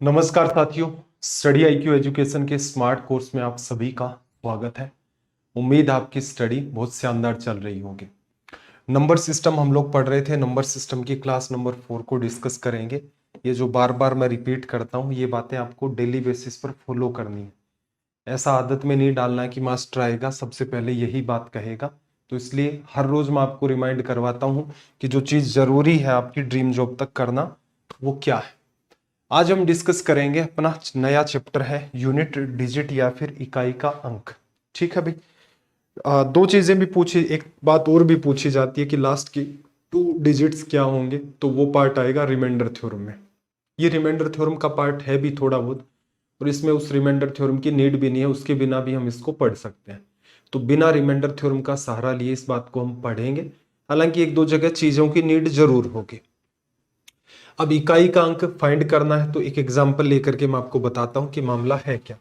नमस्कार साथियों, study IQ education के स्मार्ट कोर्स में आप सभी का स्वागत है। उम्मीद आपकी स्टडी बहुत शानदार चल रही होगी। नंबर सिस्टम हम लोग पढ़ रहे थे। नंबर सिस्टम की क्लास नंबर 4 को डिस्कस करेंगे। ये जो बार बार मैं रिपीट करता हूँ, ये बातें आपको डेली बेसिस पर फॉलो करनी है। ऐसा आदत में नहीं डालना है कि मास्टर आएगा सबसे पहले यही बात कहेगा। तो इसलिए हर रोज मैं आपको रिमाइंड करवाता हूँ कि जो चीज़ जरूरी है आपकी ड्रीम जॉब तक करना, वो क्या है। आज हम डिस्कस करेंगे अपना नया चैप्टर है यूनिट डिजिट या फिर इकाई का अंक। ठीक है भाई। दो चीजें भी पूछी, एक बात और भी पूछी जाती है कि लास्ट की 2 डिजिट्स क्या होंगे, तो वो पार्ट आएगा रिमाइंडर थ्योरम में। ये रिमाइंडर थ्योरम का पार्ट है भी थोड़ा बहुत, और इसमें उस रिमाइंडर थ्योरम की नीड भी नहीं है, उसके बिना भी हम इसको पढ़ सकते हैं। तो बिना रिमाइंडर थ्योरम का सहारा लिए इस बात को हम पढ़ेंगे। हालांकि एक दो जगह चीजों की नीड जरूर होगी। अब इकाई का अंक फाइंड करना है, तो एक एग्जांपल लेकर के मैं आपको बताता हूं कि मामला है क्या।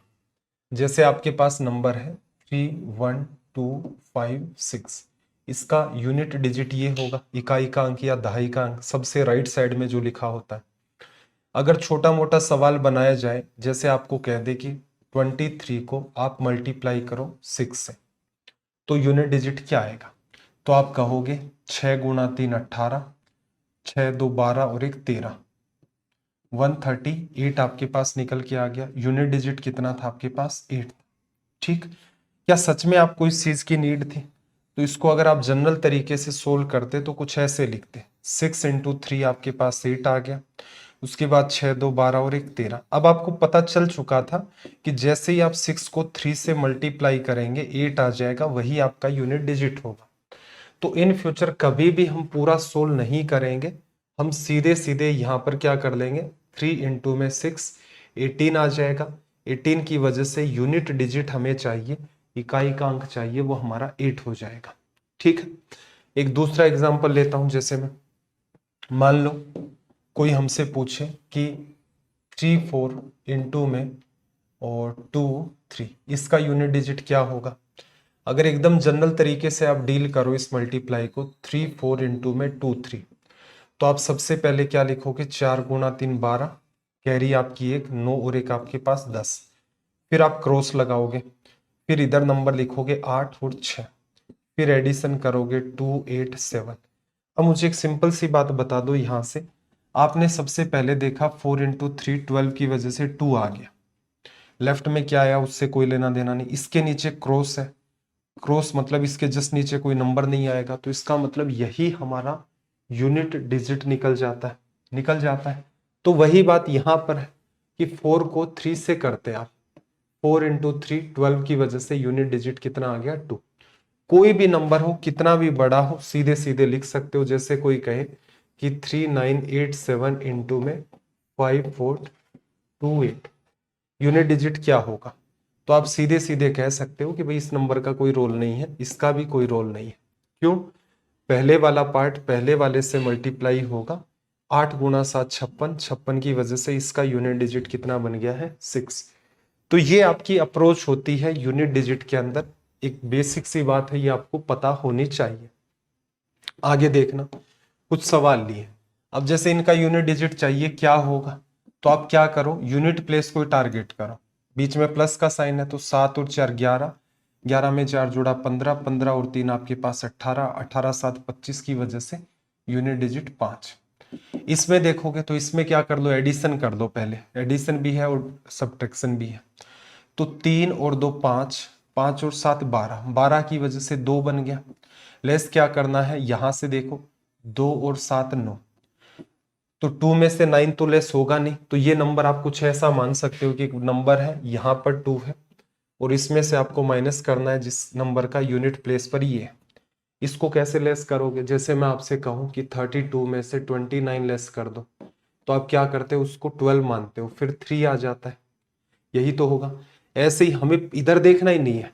जैसे आपके पास नंबर है 31256, इसका यूनिट डिजिट ये होगा, इकाई का अंक या दहाई का अंक सबसे राइट साइड में जो लिखा होता है। अगर छोटा मोटा सवाल बनाया जाए, जैसे आपको कह दे कि 23 को आप मल्टीप्लाई करो 6 से, तो यूनिट डिजिट क्या आएगा, तो आप कहोगे 6 गुणा 3 18, 6 2 12 और 1 13, 138 आपके पास निकल के आ गया। यूनिट डिजिट कितना था आपके पास, 8। ठीक। क्या सच में आपको इस चीज की नीड थी? तो इसको अगर आप जनरल तरीके से सोल्व करते तो कुछ ऐसे लिखते, 6 इंटू 3 आपके पास 8 आ गया। उसके बाद 6 2 12 और 1 13। अब आपको पता चल चुका था कि जैसे ही आप 6 को 3 से मल्टीप्लाई करेंगे 8 आ जाएगा, वही आपका यूनिट डिजिट होगा। तो इन फ्यूचर कभी भी हम पूरा सोल्व नहीं करेंगे, हम सीधे सीधे यहाँ पर क्या कर लेंगे, 3 इंटू में 6 18 आ जाएगा। 18 की वजह से यूनिट डिजिट हमें चाहिए, इकाई का अंक चाहिए, वो हमारा 8 हो जाएगा। ठीक है। एक दूसरा एग्जांपल लेता हूं। जैसे मैं मान लो कोई हमसे पूछे कि 3 4 इंटू में और 2 3, इसका यूनिट डिजिट क्या होगा। अगर एकदम जनरल तरीके से आप डील करो इस मल्टीप्लाई को, 3 4 इंटू में 2 3, तो आप सबसे पहले क्या लिखोगे, 4 गुणा 3 12, कैरी आपकी 1 9 और 1 आपके पास 10। फिर आप क्रॉस लगाओगे, फिर इधर नंबर लिखोगे 8 और 6, फिर एडिशन करोगे 2 8 7। अब मुझे एक सिंपल सी बात बता दो, यहां से आपने सबसे पहले देखा 4 इंटू 3 12 की वजह से 2 आ गया। लेफ्ट में क्या आया उससे कोई लेना देना नहीं। इसके नीचे क्रॉस है, क्रॉस मतलब इसके जस्ट नीचे कोई नंबर नहीं आएगा, तो इसका मतलब यही हमारा यूनिट डिजिट निकल जाता है, निकल जाता है। तो वही बात यहां पर है कि 4 को 3 से करते आप, 4 इंटू 3 12 की वजह से यूनिट डिजिट कितना आ गया, 2। कोई भी नंबर हो, कितना भी बड़ा हो, सीधे सीधे लिख सकते हो। जैसे कोई कहे कि 3987 इंटू में 5428, यूनिट डिजिट क्या होगा, तो आप सीधे सीधे कह सकते हो कि भाई इस नंबर का कोई रोल नहीं है, इसका भी कोई रोल नहीं है। क्यों? पहले वाला पार्ट पहले वाले से मल्टीप्लाई होगा, 8 गुणा 7 56, 56 की वजह से इसका यूनिट डिजिट कितना बन गया है, 6। तो ये आपकी अप्रोच होती है यूनिट डिजिट के अंदर। एक बेसिक सी बात है, ये आपको पता होनी चाहिए। आगे देखना, कुछ सवाल लिए। अब जैसे इनका यूनिट डिजिट चाहिए, क्या होगा, तो आप क्या करो, यूनिट प्लेस को टारगेट करो। बीच में प्लस का साइन है, तो 7 और 4 11, 11 में 4 जोड़ा 15, 15 और 3 आपके पास 18, 18 7 25 की वजह से यूनिट डिजिट 5। इसमें देखोगे तो इसमें क्या कर लो, एडिशन कर दो। पहले एडिशन भी है और सब्ट्रैक्शन भी है। तो 3 और 2 5, 5 और 7 12, 12 की वजह से 2 बन गया। लेस क्या करना है, यहां से देखो 2 और 7 9, तो 2 में से 9 तो लेस होगा नहीं, तो ये नंबर आप कुछ ऐसा मान सकते हो कि एक नंबर है, यहां पर 2 है और इसमें से आपको माइनस करना है जिस नंबर का यूनिट प्लेस पर ये है। इसको कैसे लेस करोगे, जैसे मैं आपसे कहूं कि 32 में से 29 लेस कर दो, तो आप क्या करते हो, उसको 12 मानते हो, फिर 3 आ जाता है। यही तो होगा। ऐसे ही हमें इधर देखना ही नहीं है,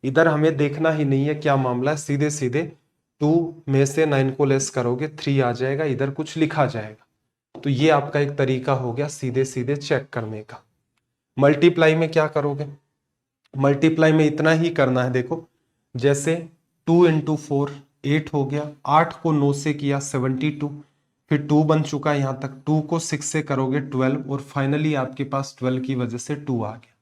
इधर हमें देखना ही नहीं है क्या मामला है, सीधे सीधे 2 में से 9 को लेस करोगे 3 आ जाएगा, इधर कुछ लिखा जाएगा। तो ये आपका एक तरीका हो गया सीधे सीधे चेक करने का। मल्टीप्लाई में क्या करोगे, मल्टीप्लाई में इतना ही करना है। देखो जैसे 2 इंटू 4 8 हो गया, 8 को 9 से किया 72, फिर 2 बन चुका है यहां तक, 2 को 6 से करोगे 12 और फाइनली आपके पास 12 की वजह से 2 आ गया।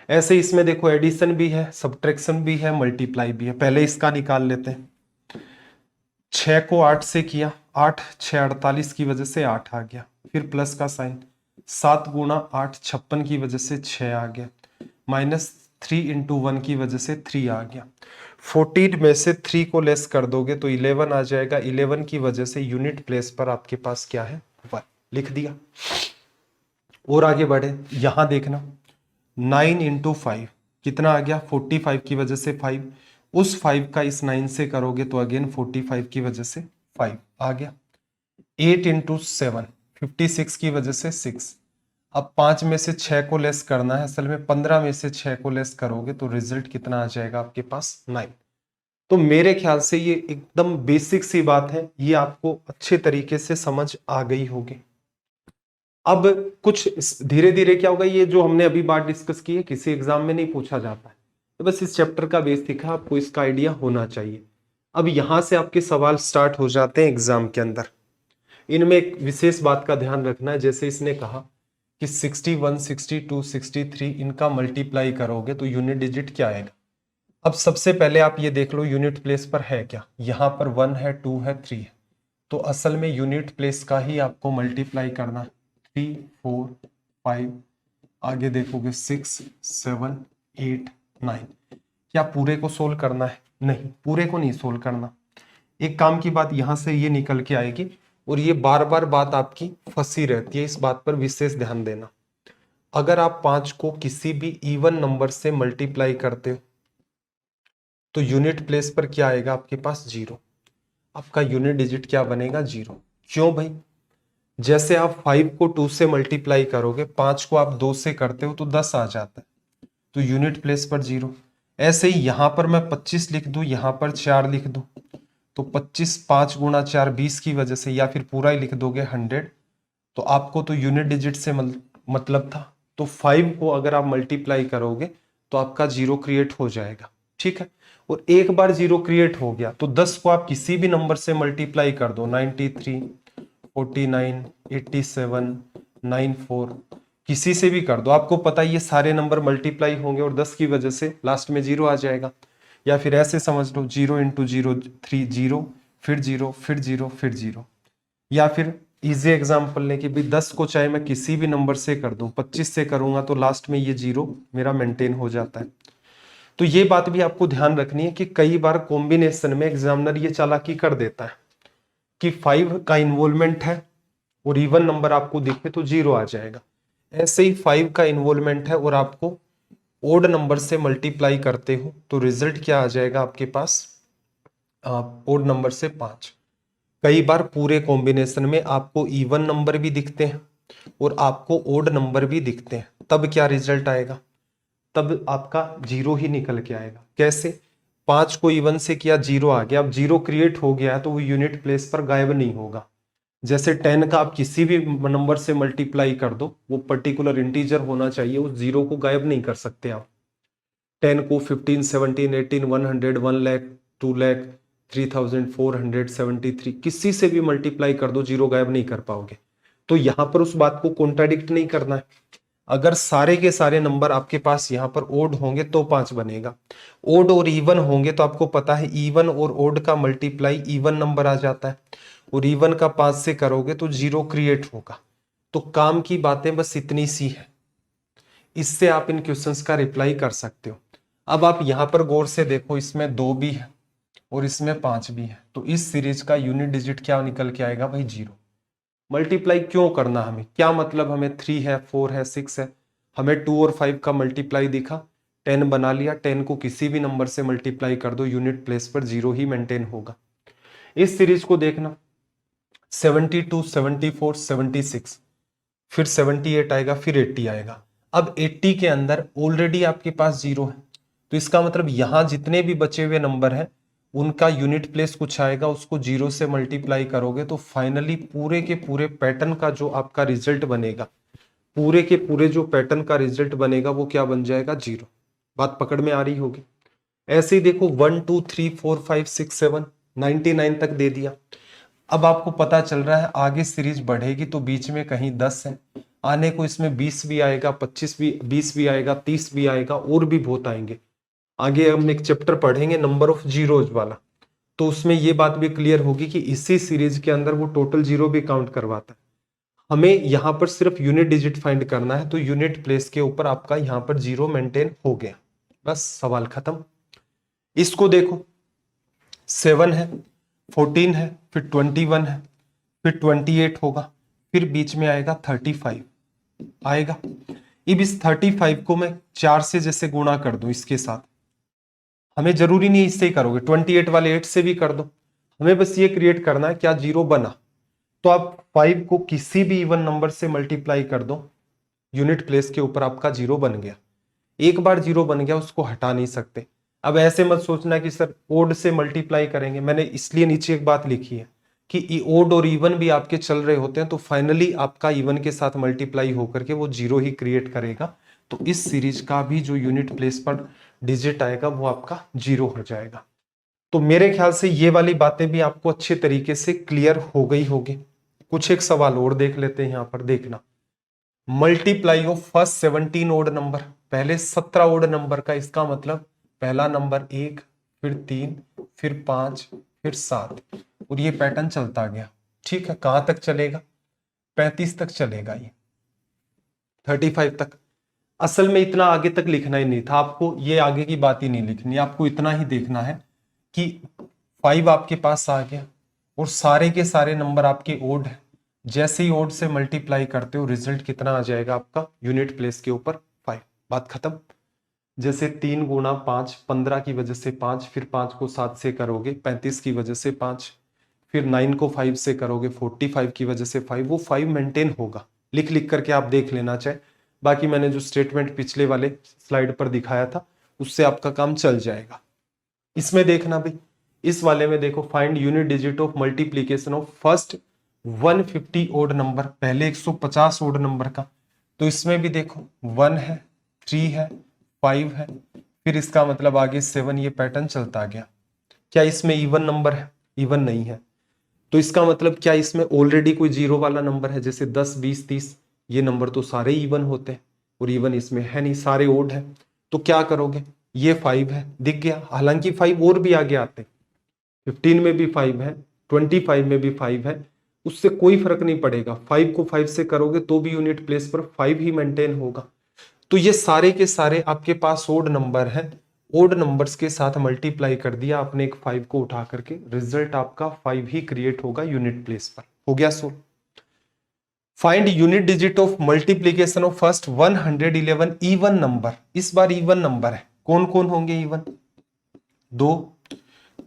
ऐसे इसमें देखो एडिशन भी है, सब्ट्रैक्शन भी है, मल्टीप्लाई भी है। पहले इसका निकाल लेते हैं। 6 को 8 से किया, 8 6 48 की वजह से 8 आ गया। फिर प्लस का साइन, 7 गुणा 8 56 की वजह से 6 आ गया, माइनस 3 इंटू 1 की वजह से 3 आ गया। 14 में से 3 को लेस कर दोगे तो 11 आ जाएगा। 11 की वजह से यूनिट प्लेस पर आपके पास क्या है, 1 लिख दिया। और आगे बढ़े, यहां देखना 9 इंटू 5 कितना आ गया, 45 की वजह से 5, उस 5 का इस 9 से करोगे तो अगेन 45 की वजह से 5 आ गया। 8 इंटू 7 56 की वजह से 6। अब 5 में से 6 को लेस करना है, असल में 15 में से 6 को लेस करोगे तो रिजल्ट कितना आ जाएगा आपके पास, 9। तो मेरे ख्याल से ये एकदम बेसिक सी बात है, ये आपको अच्छे तरीके से समझ आ गई होगी। अब कुछ धीरे धीरे क्या होगा, ये जो हमने अभी बात डिस्कस की है किसी एग्जाम में नहीं पूछा जाता है, तो बस इस चैप्टर का बेसिक है, आपको इसका आइडिया होना चाहिए। अब यहां से आपके सवाल स्टार्ट हो जाते हैं एग्जाम के अंदर। इनमें एक विशेष बात का ध्यान रखना है, जैसे इसने कहा कि 61 62 63 इनका मल्टीप्लाई करोगे तो यूनिट डिजिट क्या आएगा। अब सबसे पहले आप ये देख लो यूनिट प्लेस पर है क्या, यहां पर 1 है 2 है 3 है, तो असल में यूनिट प्लेस का ही आपको मल्टीप्लाई करना है। 3 4 5, आगे देखोगे 6 7 8 9। क्या पूरे को सोल्व करना है, नहीं पूरे को नहीं सोल्व करना। एक काम की बात यहां से ये निकल के आएगी, और ये बार बार बात आपकी फंसी रहती है, इस बात पर विशेष ध्यान देना। अगर आप 5 को किसी भी इवन नंबर से मल्टीप्लाई करते हो तो यूनिट प्लेस पर क्या आएगा आपके पास, 0। आपका यूनिट डिजिट क्या बनेगा, 0। क्यों भाई, जैसे आप 5 को 2 से मल्टीप्लाई करोगे, 5 को आप 2 से करते हो तो 10 आ जाता है, तो यूनिट प्लेस पर 0। ऐसे ही यहां पर मैं 25 लिख दूं, यहां पर 4 लिख दूं, तो 25 5 गुणा 4 20 की वजह से, या फिर पूरा ही लिख दोगे 100, तो आपको तो यूनिट डिजिट से मतलब था। तो 5 को अगर आप मल्टीप्लाई करोगे तो आपका 0 क्रिएट हो जाएगा, ठीक है। और एक बार 0 क्रिएट हो गया तो 10 को आप किसी भी नंबर से मल्टीप्लाई कर दो, 93 49 87 94, किसी से भी कर दो, आपको पता है ये सारे नंबर मल्टीप्लाई होंगे और 10 की वजह से लास्ट में 0 आ जाएगा। या फिर ऐसे समझ लो 0 इंटू 0 3 0, फिर 0 फिर 0 फिर 0। या फिर इजी एग्जांपल लें कि भाई 10 को चाहे मैं किसी भी नंबर से कर दूं, 25 से करूंगा तो लास्ट में ये 0 मेरा मेंटेन हो जाता है। तो ये बात भी आपको ध्यान रखनी है कि कई बार कॉम्बिनेशन में एग्जामिनर ये चालाकी कर देता है कि 5 का इन्वॉल्वमेंट है और इवन नंबर आपको दिखे तो 0 आ जाएगा। ऐसे ही 5 का इन्वॉल्वमेंट है और आपको ओड नंबर से मल्टीप्लाई करते हो तो रिजल्ट क्या आ जाएगा आपके पास, ओड नंबर से 5। कई बार पूरे कॉम्बिनेशन में आपको इवन नंबर भी दिखते हैं और आपको ओड नंबर भी दिखते हैं, तब क्या रिजल्ट आएगा, तब आपका 0 ही निकल के आएगा। कैसे, 5 को इवन से किया 0 आ गया, अब 0 क्रिएट हो गया है तो वो यूनिट प्लेस पर गायब नहीं होगा। जैसे 10 का आप किसी भी नंबर से मल्टीप्लाई कर दो, वो पर्टिकुलर इंटीजर होना चाहिए, उस 0 को गायब नहीं कर सकते आप। 10 को 15 17 18 100 1 लाख 2 लाख 3473 किसी से भी मल्टीप्लाई कर दो, 0 गायब नहीं कर पाओगे। तो यहां पर उस बात को कॉन्ट्राडिक्ट नहीं करना है। अगर सारे के सारे नंबर आपके पास यहां पर ओड होंगे तो 5 बनेगा, ओड और इवन होंगे तो आपको पता है इवन और ओड का मल्टीप्लाई इवन नंबर आ जाता है, और इवन का 5 से करोगे तो 0 क्रिएट होगा। तो काम की बातें बस इतनी सी है, इससे आप इन क्वेश्चंस का रिप्लाई कर सकते हो। अब आप यहां पर गौर से देखो, इसमें 2 भी है और इसमें 5 भी है, तो इस सीरीज का यूनिट डिजिट क्या निकल के आएगा भाई, 0। मल्टीप्लाई क्यों करना, हमें क्या मतलब, हमें 3 है 4 है 6 है, हमें 2 और 5 का मल्टीप्लाई दिखा, 10 बना लिया, 10 को किसी भी नंबर से मल्टीप्लाई कर दो, यूनिट प्लेस पर 0 ही मेंटेन होगा। इस सीरीज को देखना 72 74 76, फिर 78 आएगा, फिर 80 आएगा। अब 80 के अंदर ऑलरेडी आपके पास 0 है, तो इसका मतलब यहां जितने भी बचे हुए नंबर हैं उनका यूनिट प्लेस कुछ आएगा, उसको 0 से मल्टीप्लाई करोगे तो फाइनली पूरे के पूरे पैटर्न का जो आपका रिजल्ट बनेगा, पूरे के पूरे जो पैटर्न का रिजल्ट बनेगा वो क्या बन जाएगा, 0। बात पकड़ में आ रही होगी। ऐसे ही देखो 1 2 3 4 5 6 7 99 तक दे दिया। अब आपको पता चल रहा है आगे सीरीज बढ़ेगी तो बीच में कहीं 10 है, आने को इसमें 20 भी आएगा, 25 भी, 20 भी आएगा, 30 भी आएगा, और भी बहुत आएंगे। आगे हम एक चैप्टर पढ़ेंगे नंबर ऑफ जीरोज वाला, तो उसमें ये बात भी क्लियर होगी कि इसी सीरीज के अंदर वो टोटल जीरो भी काउंट करवाता है। हमें यहाँ पर सिर्फ यूनिट डिजिट फाइंड करना है, तो यूनिट प्लेस के ऊपर आपका यहाँ पर जीरो मेंटेन हो गया, बस सवाल खत्म। इसको देखो, 7 है, 14 है, फिर 21 है, फिर 28 होगा, फिर बीच में आएगा 35 आएगा। अब इस 35 को मैं 4 से जैसे गुणा कर दूं इसके साथ, हमें जरूरी नहीं इससे ही करोगे, 28 वाले 8 से भी कर दो, हमें बस ये क्रिएट करना है क्या जीरो बना। तो आप 5 को किसी भी इवन नंबर से मल्टीप्लाई कर दो, यूनिट प्लेस के ऊपर आपका जीरो बन गया। एक बार जीरो बन गया उसको हटा नहीं सकते। अब ऐसे मत सोचना कि सर ओड से मल्टीप्लाई करेंगे, मैंने इसलिए नीचे एक बात लिखी है कि ओड और इवन भी आपके चल रहे होते हैं, तो फाइनली आपका इवन के साथ मल्टीप्लाई होकर के वो जीरो ही क्रिएट करेगा। तो इस सीरीज का भी जो यूनिट प्लेस पर डिजिट आएगा वो आपका जीरो हो जाएगा। तो मेरे ख्याल से ये वाली बातें भी आपको अच्छे तरीके से क्लियर हो गई होगी। कुछ एक सवाल और देख लेते हैं, यहां पर देखना, multiply of first 17 odd number, पहले 17 ओड नंबर का, इसका मतलब पहला नंबर 1, फिर 3, फिर 5, फिर 7, और ये पैटर्न चलता गया। ठीक है, कहां तक चलेगा, 35 तक चलेगा, ये 35 तक। असल में इतना आगे तक लिखना ही नहीं था आपको, ये आगे की बात ही नहीं लिखनी, आपको इतना ही देखना है कि 5 आपके पास आ गया और सारे के सारे नंबर आपके ओड है। जैसे ही ओड से मल्टीप्लाई करते हो रिजल्ट कितना आ जाएगा आपका यूनिट प्लेस के ऊपर 5, बात खत्म। जैसे 3 गुणा 5, 15 की वजह से 5, फिर 5 को 7 से करोगे 35 की वजह से 5, फिर 9 को 5 से करोगे 45 की वजह से 5, वो 5 मेंटेन होगा। लिख लिख करके आप देख लेना चाहे, बाकी मैंने जो स्टेटमेंट पिछले वाले स्लाइड पर दिखाया था उससे आपका काम चल जाएगा। इसमें देखना भी, इस वाले में देखो, find unit digit of multiplication of first 150 odd number, पहले 150 ओड नंबर का। तो इसमें भी देखो 1 है, 3 है, 5 है, फिर इसका मतलब आगे 7, ये पैटर्न चलता गया। क्या इसमें इवन नंबर है, इवन नहीं है, तो इसका मतलब क्या इसमें ऑलरेडी कोई जीरो वाला नंबर है, जैसे 10, 20, 30, ये नंबर तो सारे इवन होते हैं और इवन इसमें है नहीं, सारे ओड है। तो क्या करोगे, ये 5 है, दिख गया, हालांकि 5 और भी आगे आते, 15 में भी 5 है, 25 में भी 5 है, उससे कोई फर्क नहीं पड़ेगा, 5 को 5 से करोगे तो भी यूनिट प्लेस पर 5 ही मेंटेन होगा। तो ये सारे के सारे आपके पास ओड नंबर है, ओड नंबर्स के साथ मल्टीप्लाई कर दिया आपने एक 5 को उठा करके, रिजल्ट आपका 5 ही क्रिएट होगा यूनिट प्लेस पर। हो गया solve. Find unit digit of multiplication of first 111 even number, इस बार इवन नंबर है, कौन कौन होंगे इवन, 2,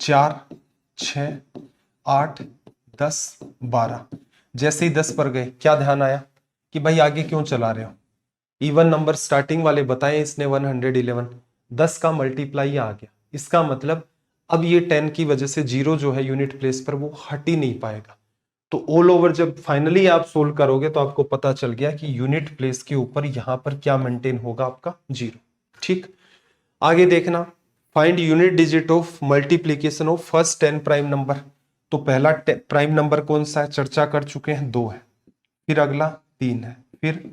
4, 6, 8, 10, 12। जैसे ही 10 पर गए क्या ध्यान आया कि भाई आगे क्यों चला रहे हो, इवन नंबर स्टार्टिंग वाले बताए इसने 111, 10 का मल्टीप्लाई आ गया, इसका मतलब अब ये 10 की वजह से जीरो जो है यूनिट प्लेस पर वो हट ही नहीं पाएगा। तो ऑल ओवर जब फाइनली आप सोल्व करोगे तो आपको पता चल गया कि यूनिट प्लेस के ऊपर यहां पर क्या मेंटेन होगा, आपका जीरो। ठीक, आगे देखना, find unit digit of multiplication of first 10 prime number. तो पहला प्राइम नंबर कौन सा है, चर्चा कर चुके हैं, 2 है, फिर अगला 3 है, फिर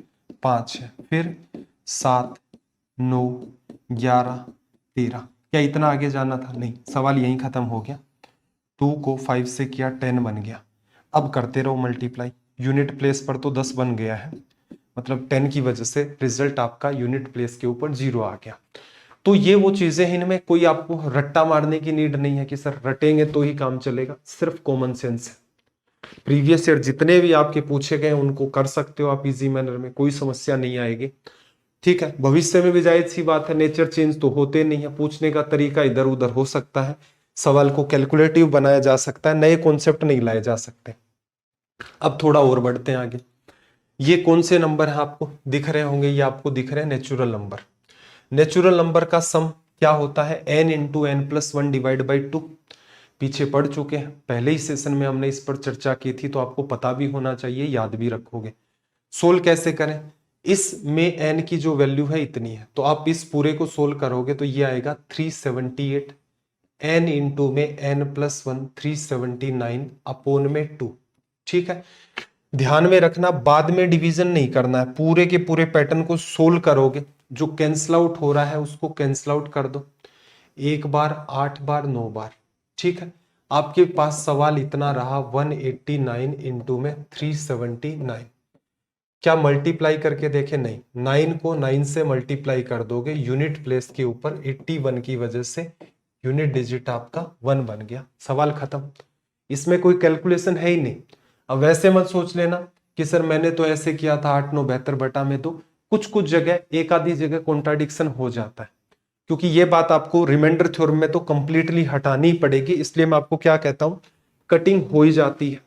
5 है, फिर 7, 9, 11, 13। क्या इतना आगे जाना था, नहीं, सवाल यहीं खत्म हो गया। 2 को 5 से किया 10 बन गया, अब करते रहो मल्टीप्लाई, यूनिट प्लेस पर तो 10 बन गया है, मतलब 10 की वजह से रिजल्ट आपका यूनिट प्लेस के ऊपर जीरो आ गया। तो ये वो चीजें हैं, इनमें कोई आपको रट्टा मारने की नीड नहीं है कि सर रटेंगे तो ही काम चलेगा, सिर्फ कॉमन सेंस है। प्रीवियस ईयर जितने भी आपके पूछे गए उनको कर सकते हो आप इजी मैनर में, कोई समस्या नहीं आएगी। ठीक है, भविष्य में भी जाहिर सी बात है, नेचर चेंज तो होते नहीं है, पूछने का तरीका इधर उधर हो सकता है, सवाल को कैलकुलेटिव बनाया जा सकता है, नए कॉन्सेप्ट नहीं लाए जा सकते। अब थोड़ा और बढ़ते हैं आगे। ये कौन से नंबर है आपको दिख रहे होंगे, ये आपको दिख रहे हैं नेचुरल नंबर। नेचुरल नंबर का सम क्या होता है, n into n plus 1 divide by 2। पीछे पढ़ चुके हैं, पहले ही सेशन में हमने इस पर चर्चा की थी, तो आपको पता भी होना चाहिए, याद भी रखोगे। सोल्व कैसे करें, इसमें n की जो वैल्यू है इतनी है, तो आप इस पूरे को सोल्व करोगे तो ये आएगा 378, n इंटू में n+1 379 अपोन में 2। ठीक है, ध्यान में रखना बाद में डिवीजन नहीं करना है, पूरे के पूरे पैटर्न को सोल्व करोगे, जो कैंसल आउट हो रहा है उसको कैंसल आउट कर दो, 1 बार 8 बार 9 बार। ठीक है, आपके पास सवाल इतना रहा 189 इंटू में 379। क्या मल्टीप्लाई करके देखे? नहीं, 9 को 9 से मल्टीप्लाई कर दोगे यूनिट प्लेस के ऊपर 81 की वजह से यूनिट डिजिट आपका 1 बन गया, सवाल खत्म। इसमें कोई कैलकुलेशन है ही नहीं। अब वैसे मत सोच लेना कि सर मैंने तो ऐसे किया था 8 9 72 बटा में, तो कुछ कुछ जगह एक आधी जगह कॉन्ट्राडिक्शन हो जाता है, क्योंकि ये बात आपको रिमाइंडर थ्योरम में तो कंप्लीटली हटानी ही पड़ेगी। इसलिए मैं आपको क्या कहता हूं, कटिंग हो ही जाती है,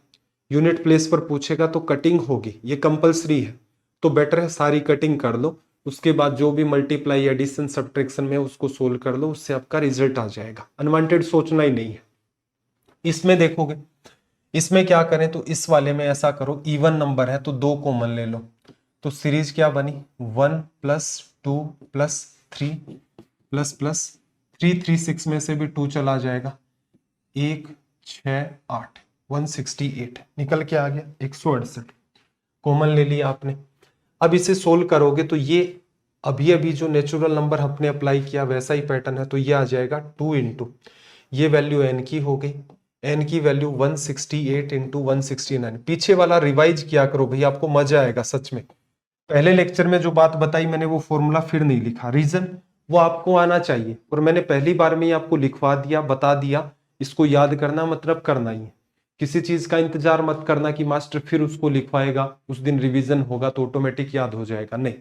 यूनिट प्लेस पर पूछेगा तो कटिंग होगी, ये कंपलसरी है। तो बेटर है सारी कटिंग कर लो, उसके बाद जो भी मल्टीप्लाई एडिशन सब्ट्रैक्शन में उसको सोल्व कर लो, उससे आपका रिजल्ट आ जाएगा। अनवांटेड सोचना ही नहीं है। इसमें देखोगे, इसमें क्या करें, तो इस वाले में ऐसा करो, इवन नंबर है तो 2 कॉमन ले लो, तो सीरीज क्या बनी 1 + 2 + 3 + 3 3 6 में से भी 2 चला जाएगा, 1 6 8 168 निकल के आ गया 168 कॉमन ले लिया आपने। अब इसे सोल्व करोगे तो ये अभी अभी जो नेचुरल नंबर हमने अप्लाई किया वैसा ही पैटर्न है, तो ये आ जाएगा 2 इंटू ये वैल्यू n की हो गई, n की वैल्यू 168 इंटू 169। पीछे वाला रिवाइज किया करो भाई, आपको मजा आएगा सच में। पहले लेक्चर में जो बात बताई मैंने वो फॉर्मूला फिर नहीं लिखा, रीजन वो आपको आना चाहिए, और मैंने पहली बार में ही आपको लिखवा दिया, बता दिया, इसको याद करना मतलब करना ही है। किसी चीज का इंतजार मत करना कि मास्टर फिर उसको लिखवाएगा, उस दिन रिवीजन होगा तो ऑटोमेटिक याद हो जाएगा, नहीं।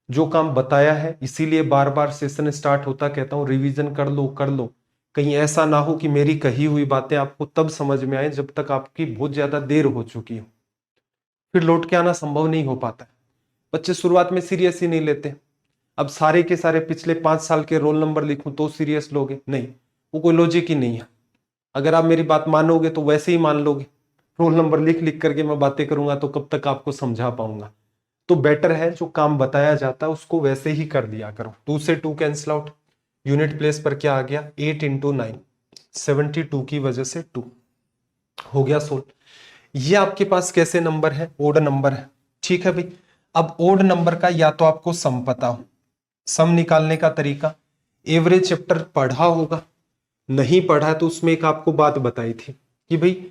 जो काम बताया है, इसीलिए बार बार सेशन स्टार्ट होता कहता हूं रिवीजन कर लो कर लो। कहीं ऐसा ना हो कि मेरी कही हुई बातें आपको तब समझ में आए जब तक आपकी बहुत ज्यादा देर हो चुकी हो, फिर लौट के आना संभव नहीं हो पाता है। बच्चे शुरुआत में सीरियस ही नहीं लेते। अब सारे के सारे पिछले 5 साल के रोल नंबर लिखूं तो सीरियस लोगे? नहीं, वो कोई लॉजिक ही नहीं है। अगर आप मेरी बात मानोगे तो वैसे ही मान लोगे, रोल नंबर लिख लिख करके मैं बातें करूंगा तो कब तक आपको समझा पाऊंगा। तो बेटर है जो काम बताया जाता है उसको वैसे ही कर दिया करो। 2 से 2 कैंसिल आउट, यूनिट प्लेस पर क्या आ गया 8 इंटू 9 72 की वजह से 2 हो गया सोल्व। ये आपके पास कैसे नंबर है, ओड नंबर है। ठीक है भाई, अब ओड नंबर का या तो आपको सम पता हो, सम निकालने का तरीका एवरेज चैप्टर पढ़ा होगा, नहीं पढ़ा तो उसमें एक आपको बात बताई थी कि भाई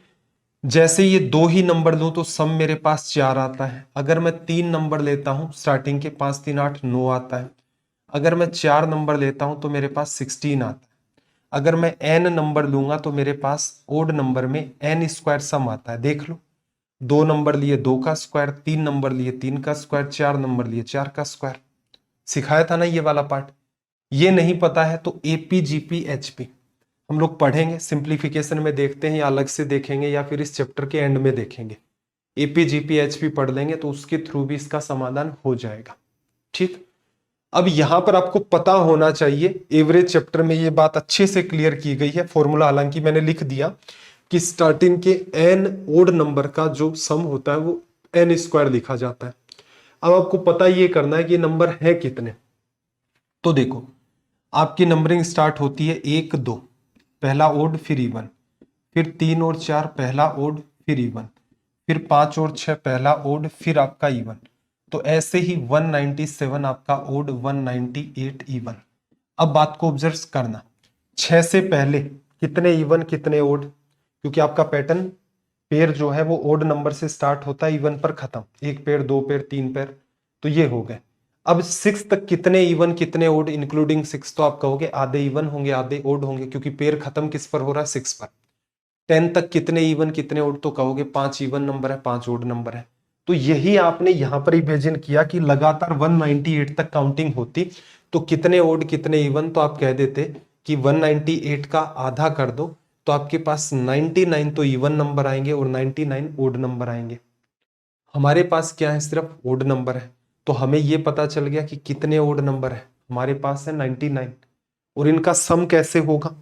जैसे ये 2 ही नंबर लूं तो सम मेरे पास 4 आता है। अगर मैं 3 नंबर लेता हूं स्टार्टिंग के 5 3 8 9 आता है। अगर मैं 4 नंबर लेता हूं तो मेरे पास 16 आता है। अगर मैं n नंबर लूंगा तो मेरे पास ओड नंबर में n स्क्वायर सम आता है। देख लो, 2 नंबर लिए 2 का स्क्वायर, 3 नंबर लिए 3 का स्क्वायर, 4 नंबर लिए 4 का स्क्वायर। सिखाया था ना ये वाला पार्ट। ये नहीं पता है तो एपी जीपी एचपी हम लोग पढ़ेंगे, सिंप्लीफिकेशन में देखते हैं या अलग से देखेंगे या फिर इस चैप्टर के एंड में देखेंगे। एपी जीपी एचपी पढ़ लेंगे तो उसके थ्रू भी इसका समाधान हो जाएगा। ठीक, अब यहां पर आपको पता होना चाहिए, एवरेज चैप्टर में ये बात अच्छे से क्लियर की गई है। फॉर्मूला हालांकि मैंने लिख दिया कि स्टार्टिंग के n ओड नंबर का जो सम होता है वो n स्क्वायर लिखा जाता है। अब आपको पता ये करना है कि नंबर है कितने। तो देखो, आपकी नंबरिंग स्टार्ट होती है 1 2 पहला ओड फिर इवन, फिर 3 और 4 पहला ओड फिर इवन, फिर 5 और 6 पहला ओड फिर आपका इवन। तो ऐसे ही 197 आपका ओड, 198 इवन। अब बात को ऑब्जर्व करना, 6 से पहले कितने इवन कितने ओड, क्योंकि आपका पैटर्न पेयर जो है वो ओड नंबर से स्टार्ट होता है, इवन पर खत्म, 1 पेयर 2 पेयर 3 पेयर, तो ये हो गए। अब 6 तक कितने इवन कितने ओड इंक्लूडिंग 6, तो आप कहोगे आधे इवन होंगे आधे ओड होंगे, क्योंकि पेयर खत्म किस पर हो रहा है 6 पर। 10 तक कितने इवन कितने ओड, तो कहोगे 5 इवन नंबर है 5 ओड नंबर है। तो यही आपने यहां पर इमेजिन किया कि लगातार 198 तक काउंटिंग होती तो कितने ओड कितने इवन, तो आप कह देते कि 198 का आधा कर दो तो आपके पास 99 तो इवन नंबर आएंगे और 99 ओड नंबर आएंगे। हमारे पास क्या है, सिर्फ ओड नंबर है, तो हमें यह पता चल गया कि कितने ओड नंबर है हमारे पास है 99, और इनका सम कैसे होगा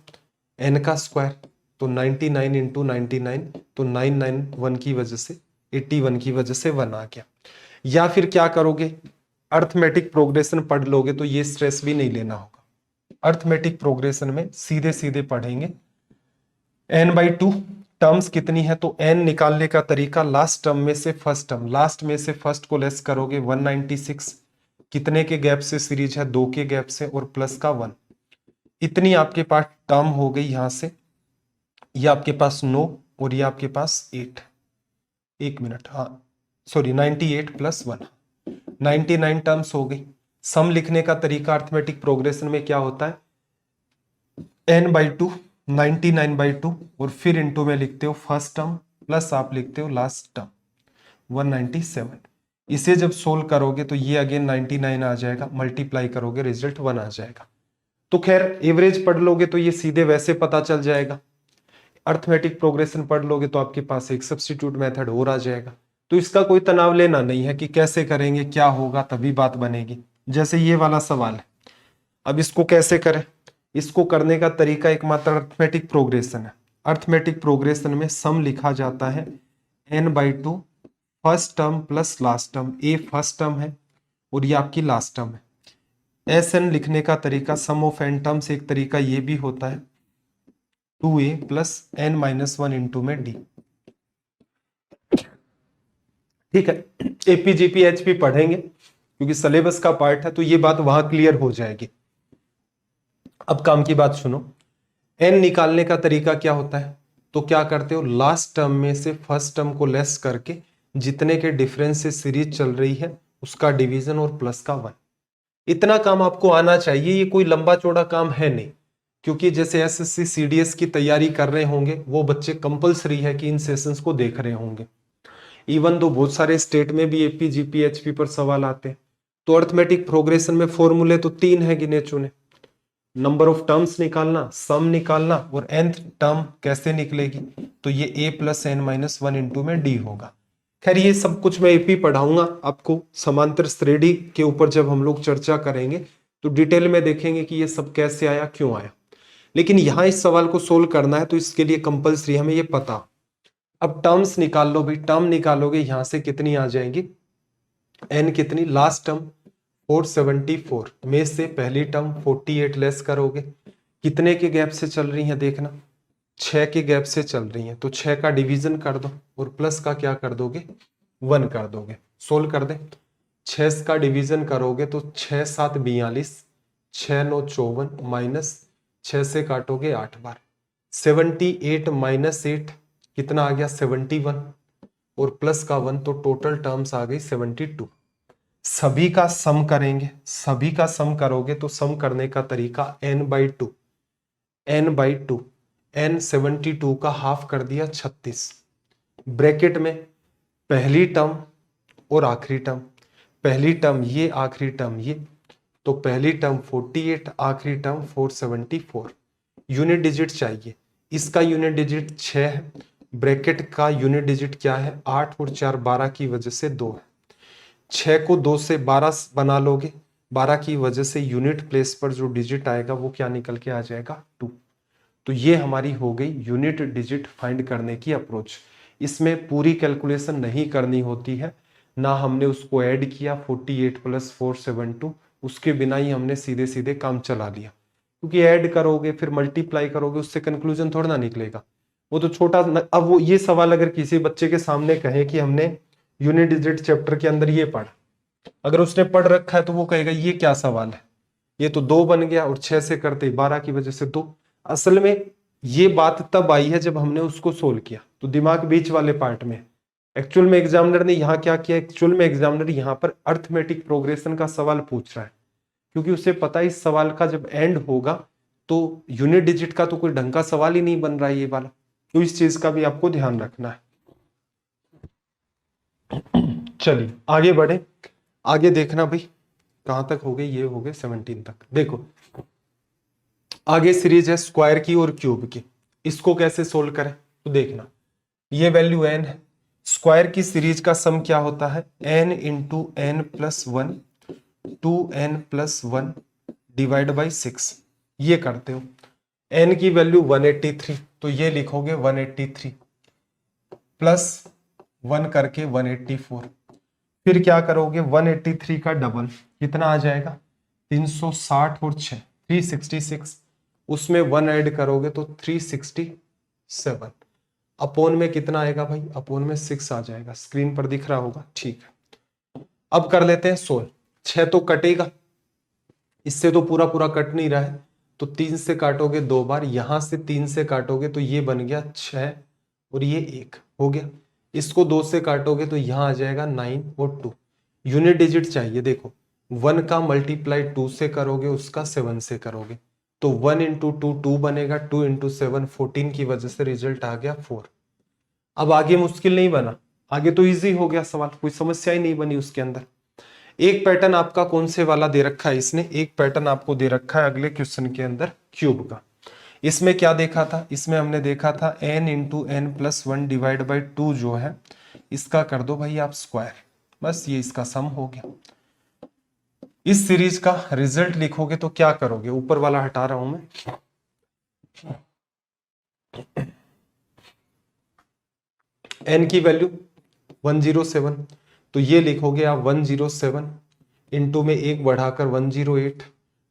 n का स्क्वायर, तो 99 इंटू 99, तो 991 की वजह से 81 की वजह से 1 आ गया। या फिर क्या करोगे, अर्थमेटिक प्रोग्रेशन पढ़ लोगे तो ये स्ट्रेस भी नहीं लेना होगा, अर्थमेटिक प्रोग्रेशन में सीधे सीधे पढ़ेंगे। n/2 टर्म्स कितनी है, तो n निकालने का तरीका लास्ट टर्म में से फर्स्ट टर्म, लास्ट में से फर्स्ट को लेस करोगे 196, कितने के गैप से सीरीज है, 2 के गैप से, और प्लस का 1, इतनी आपके पास टर्म हो गई। यहां से ये आपके पास 9 और ये आपके पास 8, 1 मिनट, हाँ सॉरी 98 + 1, 99 टर्म्स हो गई। सम लिखने का तरीका अर्थमेटिक प्रोग्रेशन में क्या होता है, n/2 99/2 और फिर इंटू में लिखते हो फर्स्ट टर्म प्लस आप लिखते हो लास्ट टर्म 197। इसे जब सोल्व करोगे तो ये अगेन 99 आ जाएगा, मल्टीप्लाई करोगे रिजल्ट 1 आ जाएगा। तो खैर एवरेज पढ़ लोगे तो ये सीधे वैसे पता चल जाएगा, अर्थमेटिक प्रोग्रेशन पढ़ लोगे तो आपके पास एक सब्स्टिट्यूट मेथड और आ जाएगा। तो इसका कोई तनाव लेना नहीं है कि कैसे करेंगे क्या होगा, तभी बात बनेगी। जैसे ये वाला सवाल है, अब इसको कैसे करें, इसको करने का तरीका एकमात्र अर्थमेटिक प्रोग्रेशन है। अर्थमेटिक प्रोग्रेशन में सम लिखा जाता है n/2 first term plus last term, A first term है और ये आपकी लास्ट टर्म है। SN लिखने का तरीका सम ऑफ n टर्म्स, एक तरीका ये भी होता है 2a + n-1 इंटू में d। ठीक है, एपीजीपी एचपी पढ़ेंगे क्योंकि सिलेबस का पार्ट है, तो ये बात वहां क्लियर हो जाएगी। अब काम की बात सुनो, n निकालने का तरीका क्या होता है, तो क्या करते हो, लास्ट टर्म में से फर्स्ट टर्म को लेस करके जितने के डिफरेंस से सीरीज चल रही है उसका डिवीजन और प्लस का 1। इतना काम आपको आना चाहिए, ये कोई लंबा चौड़ा काम है नहीं, क्योंकि जैसे एसएससी सीडीएस की तैयारी कर रहे होंगे वो बच्चे कंपलसरी है कि इन सेशंस को देख रहे होंगे। इवन तो बहुत सारे स्टेट में भी एपी जीपी एचपी पर सवाल आते हैं। तो अर्थमेटिक प्रोग्रेशन में फॉर्मूले तो 3 है गिने चुने, नंबर ऑफ टर्म्स निकालना, सम निकालना, और nth टर्म कैसे निकलेगी, तो ये a + n-1 इंटू में d होगा। खैर ये सब कुछ मैं एपी पढ़ाऊंगा आपको, समांतर श्रेणी के ऊपर जब हम लोग चर्चा करेंगे तो डिटेल में देखेंगे कि ये सब कैसे आया, क्यों आया। लेकिन यहां इस सवाल को सोल्व करना है तो इसके लिए कंपलसरी हमें ये पता। अब टर्म्स निकाल लो भाई, टर्म निकालोगे यहां से कितनी आ जाएंगी, n कितनी, लास्ट टर्म 474 में से पहली टर्म 48 लेस करोगे, कितने के गैप से चल रही है देखना, 6 के गैप से चल रही है, तो 6 का डिवीजन कर दो और प्लस का क्या कर दोगे, 1 कर दोगे। सोल्व कर दे, 6 का डिवीजन करोगे तो 6 7 42, 6 9 54, माइनस 6 से काटोगे 8 बार, 78 - 8 कितना आ गया, 71, और प्लस का 1, तो टोटल टर्म्स आ गई 72। सभी का सम करेंगे, सभी का सम करोगे तो सम करने का तरीका n/2, n/2, n 72 का हाफ कर दिया 36, ब्रैकेट में पहली टर्म और आखिरी टर्म, पहली टर्म ये, आखिरी टर्म ये, तो पहली टर्म 48, आखिरी टर्म 474। यूनिट डिजिट चाहिए, इसका यूनिट डिजिट 6 है, ब्रैकेट का यूनिट डिजिट क्या है, 8 और 4 12 की वजह से 2 है। 6 को 2 से 12 बना लोगे, 12 की वजह से यूनिट प्लेस पर जो डिजिट आएगा वो क्या निकल के आ जाएगा, 2। तो ये हमारी हो गई यूनिट डिजिट फाइंड करने की अप्रोच। इसमें पूरी कैलकुलेशन नहीं करनी होती है, ना हमने उसको ऐड किया 48 + 472, उसके बिना ही हमने सीधे सीधे काम चला लिया, क्योंकि ऐड करोगे फिर मल्टीप्लाई करोगे उससे कंक्लूजन थोड़ा ना निकलेगा, वो तो छोटा। अब वो ये सवाल अगर किसी बच्चे के सामने कहे कि हमने यूनिट डिजिट चैप्टर के अंदर ये पढ़ा, अगर उसने पढ़ रखा है तो वो कहेगा ये क्या सवाल है, ये तो 2 बन गया और 6 से करते 12 की वजह से 2। असल में ये बात तब आई है जब हमने उसको सोल्व किया, तो दिमाग बीच वाले पार्ट में। एक्चुअल में एग्जामिनर ने यहाँ क्या किया, एक्चुअल में एग्जामिनर यहाँ पर अर्थमेटिक प्रोग्रेशन का सवाल पूछ रहा है, क्योंकि उसे पता है इस सवाल का जब एंड होगा तो यूनिट डिजिट का तो कोई ढंग का सवाल ही नहीं बन रहा है ये वाला, तो इस चीज का भी आपको ध्यान रखना है। चलिए आगे बढ़े, आगे देखना भाई कहां तक हो गए, ये हो गए 17 तक। देखो आगे सीरीज है स्क्वायर की और क्यूब की, इसको कैसे सोल्व करें, तो देखना ये वैल्यू n है, स्क्वायर की सीरीज का सम क्या होता है, n × n + 1 2n + 1 / 6। ये करते हो, n की वैल्यू 183, तो ये लिखोगे 183 प्लस 1 करके 184, फिर क्या करोगे 183 का डबल कितना आ जाएगा 360 और 6, 366, उसमें 1 ऐड करोगे तो 367, अपोन में कितना आएगा भाई, अपोन में 6 आ जाएगा, स्क्रीन पर दिख रहा होगा। ठीक है, अब कर लेते हैं सोल्व। 6 तो कटेगा, इससे तो पूरा पूरा कट नहीं रहा है, तो 3 से काटोगे 2 बार, यहां से 3 से काटोगे तो ये बन गया 6 और ये 1 हो गया। इसको 2 से काटोगे तो यहां आ जाएगा 9 और 2। यूनिट डिजिट चाहिए, देखो 1 का मल्टीप्लाई 2 से करोगे, उसका 7 से करोगे, तो 1 इंटू 2 2 बनेगा, 2 इंटू 7 14 की वजह से रिजल्ट आ गया 4। अब आगे मुश्किल नहीं बना, आगे तो इजी हो गया सवाल, कोई समस्या ही नहीं बनी उसके अंदर। एक पैटर्न आपका कौन से वाला दे रखा है, इसने एक पैटर्न आपको दे रखा है अगले क्वेश्चन के अंदर क्यूब का। इसमें क्या देखा था, इसमें हमने देखा था n into n plus 1 divide by 2 जो है, इसका कर दो भाई आप स्क्वायर, बस ये इसका सम हो गया। इस सीरीज का रिजल्ट लिखोगे तो क्या करोगे, ऊपर वाला हटा रहा हूं मैं, n की वैल्यू 107, तो ये लिखोगे आप 107 इंटू में 1 बढ़ाकर 108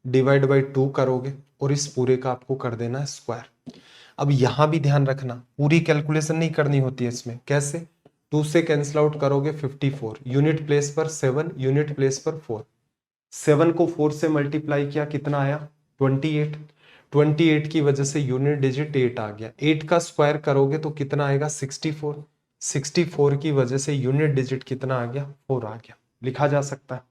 डिवाइड बाई 2 करोगे और इस पूरे का आपको कर देना है स्क्वायर। अब यहां भी ध्यान रखना, पूरी कैलकुलेशन नहीं करनी होती है इसमें, कैसे, 2 से कैंसिल आउट करोगे 54, यूनिट प्लेस पर 7, यूनिट प्लेस पर 4, 7 को 4 से मल्टीप्लाई किया, कितना आया 28, 28 की वजह से यूनिट डिजिट 8 आ गया, 8 का स्क्वायर करोगे तो कितना आएगा 64, 64 की वजह से यूनिट डिजिट कितना आ गया 4 आ गया, लिखा जा सकता है।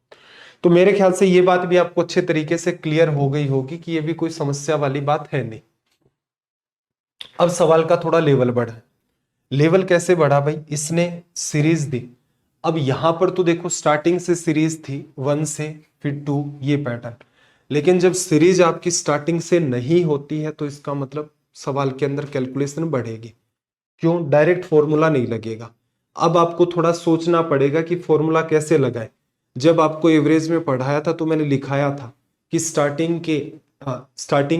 तो मेरे ख्याल से ये बात भी आपको अच्छे तरीके से क्लियर हो गई होगी कि ये भी कोई समस्या वाली बात है नहीं। अब सवाल का थोड़ा लेवल बढ़ा, लेवल कैसे बढ़ा भाई, इसने सीरीज दी, अब यहां पर तो देखो स्टार्टिंग से सीरीज थी 1 से फिर 2 ये पैटर्न, लेकिन जब सीरीज आपकी स्टार्टिंग से नहीं होती है तो इसका मतलब सवाल के अंदर कैलकुलेशन बढ़ेगी, क्यों, डायरेक्ट फॉर्मूला नहीं लगेगा। अब आपको थोड़ा सोचना पड़ेगा कि फॉर्मूला कैसे लगाए। जब आपको एवरेज में पढ़ाया था तो मैंने लिखाया था कि स्टार्टिंग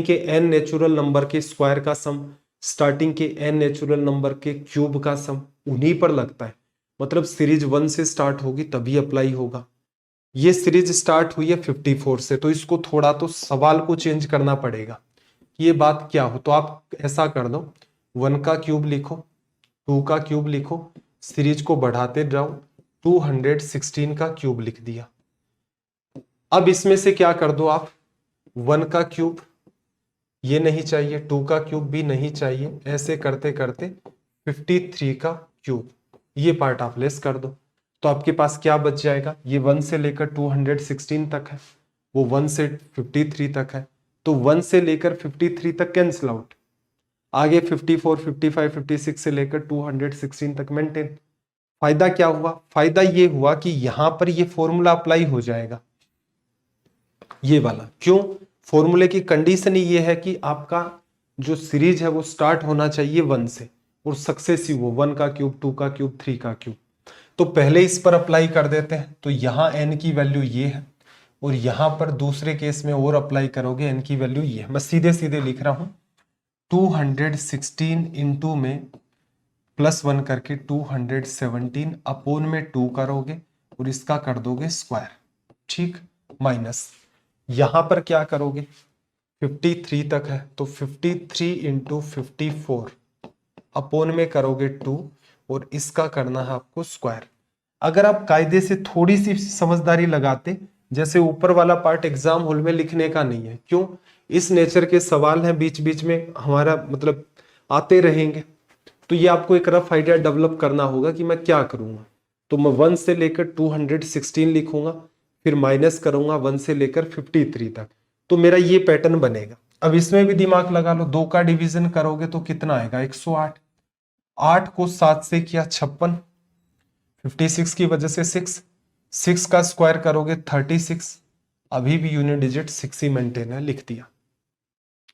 के n नेचुरल नंबर के स्क्वायर का सम, स्टार्टिंग के n नेचुरल नंबर के क्यूब का सम उन्हीं पर लगता है, मतलब सीरीज 1 से स्टार्ट होगी तभी अप्लाई होगा। ये सीरीज स्टार्ट हुई है 54 से, तो इसको थोड़ा तो सवाल को चेंज करना पड़ेगा कि ये बात क्या हो। तो आप ऐसा कर दो, 1 का क्यूब लिखो, 2 का क्यूब लिखो, सीरीज को बढ़ाते जाओ, 216 का क्यूब लिख दिया। अब इसमें से क्या कर दो आप, 1 का क्यूब ये नहीं चाहिए, 2 का क्यूब भी नहीं चाहिए, ऐसे करते करते 53 का क्यूब ये पार्ट आप लेस कर दो, तो आपके पास क्या बच जाएगा, ये 1 से लेकर 216 तक है, वो 1 से 53 तक है, तो 1 से लेकर 53 तक कैंसिल आउट, आगे 54, 55, 56 से लेकर 216 तक मेंटेन। फायदा क्या हुआ, फायदा ये हुआ कि यहां पर ये फॉर्मूला अप्लाई हो जाएगा, ये वाला, क्यों, फॉर्मूले की कंडीशन ही ये है कि आपका जो सीरीज है वो स्टार्ट होना चाहिए 1 से और सक्सेसिव हो, 1 का क्यूब, 2 का क्यूब, 3 का क्यूब। तो पहले इस पर अप्लाई कर देते हैं, तो यहां n की वैल्यू ये है और यहां पर दूसरे केस में और अप्लाई करोगे, n की वैल्यू ये है, मैं सीधे सीधे लिख रहा हूं, 216 इंटू में +1 करके 217 अपोन में 2 करोगे और इसका कर दोगे स्क्वायर, ठीक, माइनस यहां पर क्या करोगे 53 तक है, तो 53 इंटू 54 अपोन में करोगे 2 और इसका करना है आपको स्क्वायर। अगर आप कायदे से थोड़ी सी समझदारी लगाते, जैसे ऊपर वाला पार्ट एग्जाम हॉल में लिखने का नहीं है, क्यों, इस नेचर के सवाल हैं बीच बीच में हमारा मतलब आते रहेंगे, तो ये आपको एक रफ आइडिया डेवलप करना होगा कि मैं क्या करूंगा। तो मैं 1 से लेकर 216 लिखूंगा, फिर माइनस करूंगा 1 से लेकर 53 तक, तो मेरा ये पैटर्न बनेगा। अब इसमें भी दिमाग लगा लो, 2 का डिवीजन करोगे तो कितना आएगा 108, 8 को 7 से किया 56, 56 की वजह से 6, 6 का स्क्वायर करोगे 36, अभी भी यूनिट डिजिट 6 ही मेंटेन है, लिख दिया।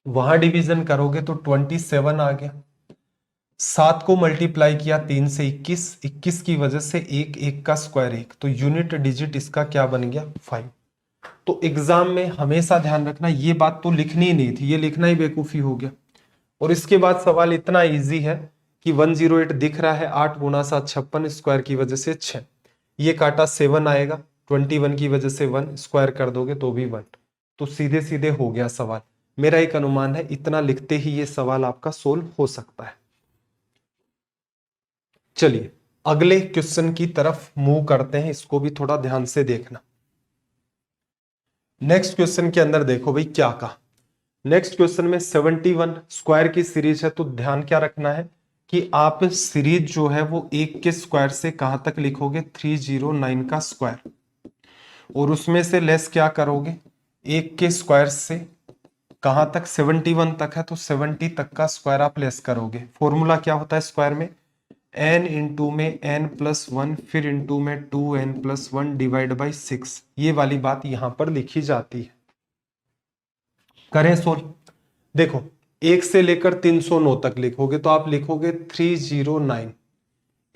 वहां डिवीजन करोगे तो 27 आ गया, 7 को मल्टीप्लाई किया 3 से 21, 21 की वजह से 1, 1 का स्क्वायर 1, तो यूनिट डिजिट इसका क्या बन गया 5। तो एग्जाम में हमेशा ध्यान रखना, ये बात तो लिखनी ही नहीं थी, ये लिखना ही बेवकूफी हो गया। और इसके बाद सवाल इतना इजी है कि 108 दिख रहा है, 8 गुना 7 56, स्क्वायर की वजह से 6, ये काटा 7 आएगा, 21 की वजह से 1 स्क्वायर कर दोगे तो भी 1, तो सीधे सीधे हो गया सवाल। मेरा एक अनुमान है इतना लिखते ही ये सवाल आपका सोल्व हो सकता है। चलिए अगले क्वेश्चन की तरफ मूव करते हैं, इसको भी थोड़ा ध्यान से देखना। नेक्स्ट क्वेश्चन के अंदर देखो भाई क्या कहा। नेक्स्ट क्वेश्चन में 71 स्क्वायर की सीरीज है, तो ध्यान क्या रखना है कि आप सीरीज जो है वो 1 के स्क्वायर से कहां तक लिखोगे, 309 का स्क्वायर, और उसमें से लेस क्या करोगे, 1 के स्क्वायर से कहां तक, 71 तक है तो 70 तक का स्क्वायर आप लेस करोगे। फॉर्मूला क्या होता है स्क्वायर में, n इंटू में n+1 फिर इंटू में 2n+1 डिवाइड बाई 6, ये वाली बात यहां पर लिखी जाती है। करें सोल्व। देखो 1 से लेकर 309 तक लिखोगे तो आप लिखोगे 309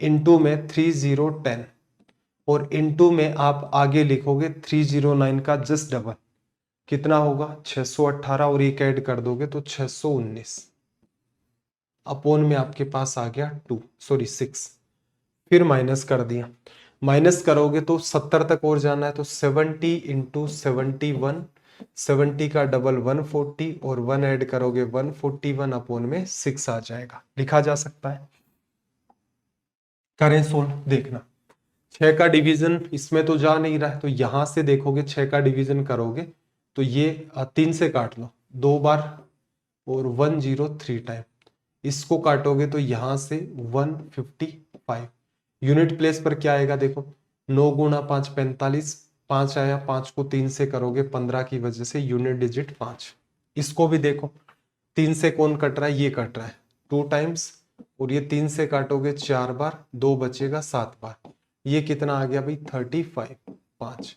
इंटू में 3010, और इंटू में आप आगे लिखोगे 309 का जस्ट डबल, कितना होगा 618, और एक ऐड कर दोगे तो 619, अपोन में आपके पास आ गया 6, फिर माइनस कर दिया। माइनस करोगे तो 70 तक और जाना है, तो 70 इंटू 71, 70 का डबल 140, और 1 ऐड करोगे 141 अपोन में 6 आ जाएगा, लिखा जा सकता है। करें सोल्व। देखना 6 का डिवीजन इसमें तो जा नहीं रहा है, तो यहां से देखोगे 6 का डिवीजन करोगे तो ये 3 से काट लो 2 बार, और 103 टाइम, इसको काटोगे तो यहां से 155। यूनिट प्लेस पर क्या आएगा, देखो 9 गुणा 5 45, 5 आया, 5 को 3 से करोगे 15 की वजह से यूनिट डिजिट 5। इसको भी देखो 3 से कौन कट रहा है, ये कट रहा है 2 टाइम्स, और ये 3 से काटोगे 4 बार, 2 बचेगा 7 बार, ये कितना आ गया भाई 35, 5,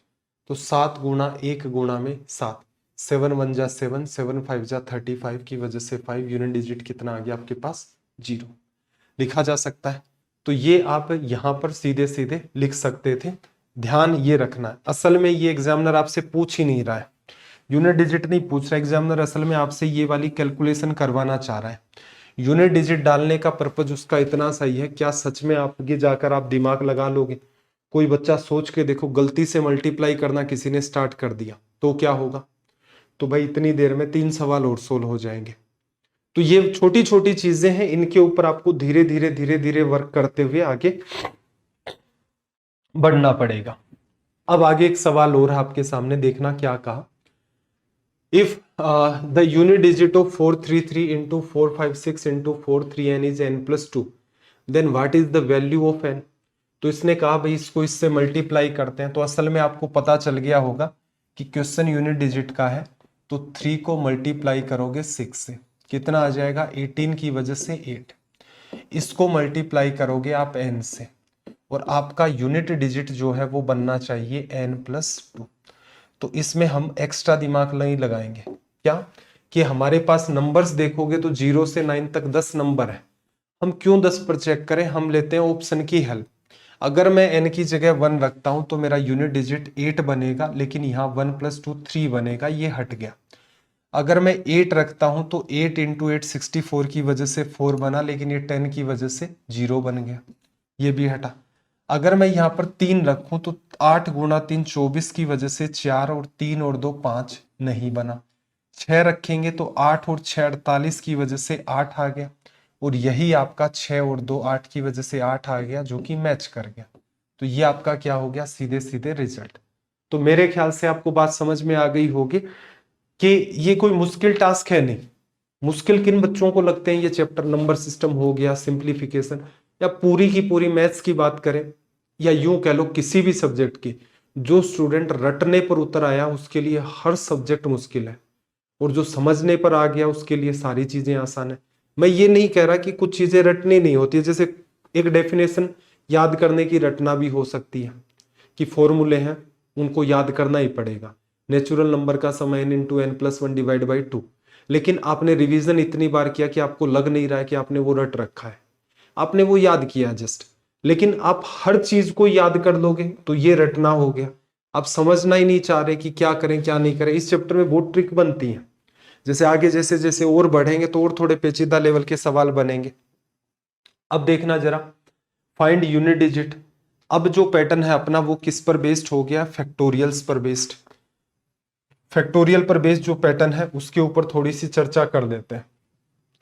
तो 7 गुणा 1 गुणा में 7, 7 1 जा 7, 7 5 जा 35 की वजह से 5, यूनिट डिजिट कितना आ गया आपके पास 0, लिखा जा सकता है। तो ये आप यहां पर सीधे सीधे लिख सकते थे। ध्यान ये रखना है, असल में ये एग्जामिनर आपसे पूछ ही नहीं रहा है, यूनिट डिजिट नहीं पूछ रहा एग्जामिनर, असल में आपसे ये वाली कैलकुलेशन करवाना चाह रहा है। यूनिट डिजिट डालने का पर्पज उसका इतना सही है, क्या सच में आगे जाकर आप दिमाग लगा लोगे। कोई बच्चा सोच के देखो, गलती से मल्टीप्लाई करना किसी ने स्टार्ट कर दिया तो क्या होगा, तो भाई इतनी देर में 3 सवाल और सोल्व हो जाएंगे। तो ये छोटी छोटी चीजें हैं, इनके ऊपर आपको धीरे धीरे धीरे धीरे वर्क करते हुए आगे बढ़ना पड़ेगा। अब आगे एक सवाल और है आपके सामने, देखना क्या कहा। If the unit digit of 433 into 456 into 43n is n+2, then what is the value of n। तो इसने कहा भाई इसको इससे मल्टीप्लाई करते हैं, तो असल में आपको पता चल गया होगा कि क्वेश्चन यूनिट डिजिट का है, तो 3 को मल्टीप्लाई करोगे 6 से, कितना आ जाएगा 18 की वजह से 8, इसको मल्टीप्लाई करोगे आप n से, और आपका यूनिट डिजिट जो है वो बनना चाहिए n+2। तो इसमें हम एक्स्ट्रा दिमाग नहीं लगाएंगे, क्या कि हमारे पास नंबर्स देखोगे तो 0 से 9 तक 10 नंबर है, हम क्यों 10 पर चेक करें, हम लेते हैं ऑप्शन की हेल्प। अगर मैं n की जगह 1 रखता हूं तो मेरा यूनिट डिजिट 8 बनेगा, लेकिन यहाँ 1+2 3 बनेगा, ये हट गया। अगर मैं 8 रखता हूं तो 8 इंटू 8 64 की वजह से 4 बना, लेकिन ये 10 की वजह से 0 बन गया, ये भी हटा। अगर मैं यहाँ पर 3 रखूं तो 8 गुणा 3 24 की वजह से 4, और 3 और 2 5 नहीं बना। 6 रखेंगे तो 8 और 6 48 की वजह से 8 आ गया, और यही आपका 6 और 2 8 की वजह से 8 आ गया, जो कि मैच कर गया। तो ये आपका क्या हो गया, सीधे सीधे रिजल्ट। तो मेरे ख्याल से आपको बात समझ में आ गई होगी कि ये कोई मुश्किल टास्क है नहीं। मुश्किल किन बच्चों को लगते हैं, ये चैप्टर नंबर सिस्टम हो गया, सिंप्लीफिकेशन, या पूरी की पूरी मैथ्स की बात करें, या यूं कह लो किसी भी सब्जेक्ट की, जो स्टूडेंट रटने पर उतर आया उसके लिए हर सब्जेक्ट मुश्किल है, और जो समझने पर आ गया उसके लिए सारी चीजें आसान है। मैं ये नहीं कह रहा कि कुछ चीजें रटनी नहीं होती, जैसे एक डेफिनेशन याद करने की रटना भी हो सकती है, कि फॉर्मूले हैं उनको याद करना ही पड़ेगा। नेचुरल नंबर का सम n into n+1 divide by 2, लेकिन आपने रिवीजन इतनी बार किया कि आपको लग नहीं रहा है कि आपने वो रट रखा है, आपने वो याद किया जस्ट। लेकिन आप हर चीज को याद कर लोगे तो ये रटना हो गया, आप समझना ही नहीं चाह रहे कि क्या करें क्या नहीं करें। इस चैप्टर में बहुत ट्रिक बनती है, जैसे आगे जैसे जैसे और बढ़ेंगे तो और थोड़े पेचीदा लेवल के सवाल बनेंगे। अब देखना जरा, फाइंड यूनिट डिजिट। अब जो पैटर्न है अपना वो किस पर बेस्ड हो गया, फैक्टोरियल्स पर बेस्ड। फैक्टोरियल पर बेस्ड जो पैटर्न है उसके ऊपर थोड़ी सी चर्चा कर देते हैं।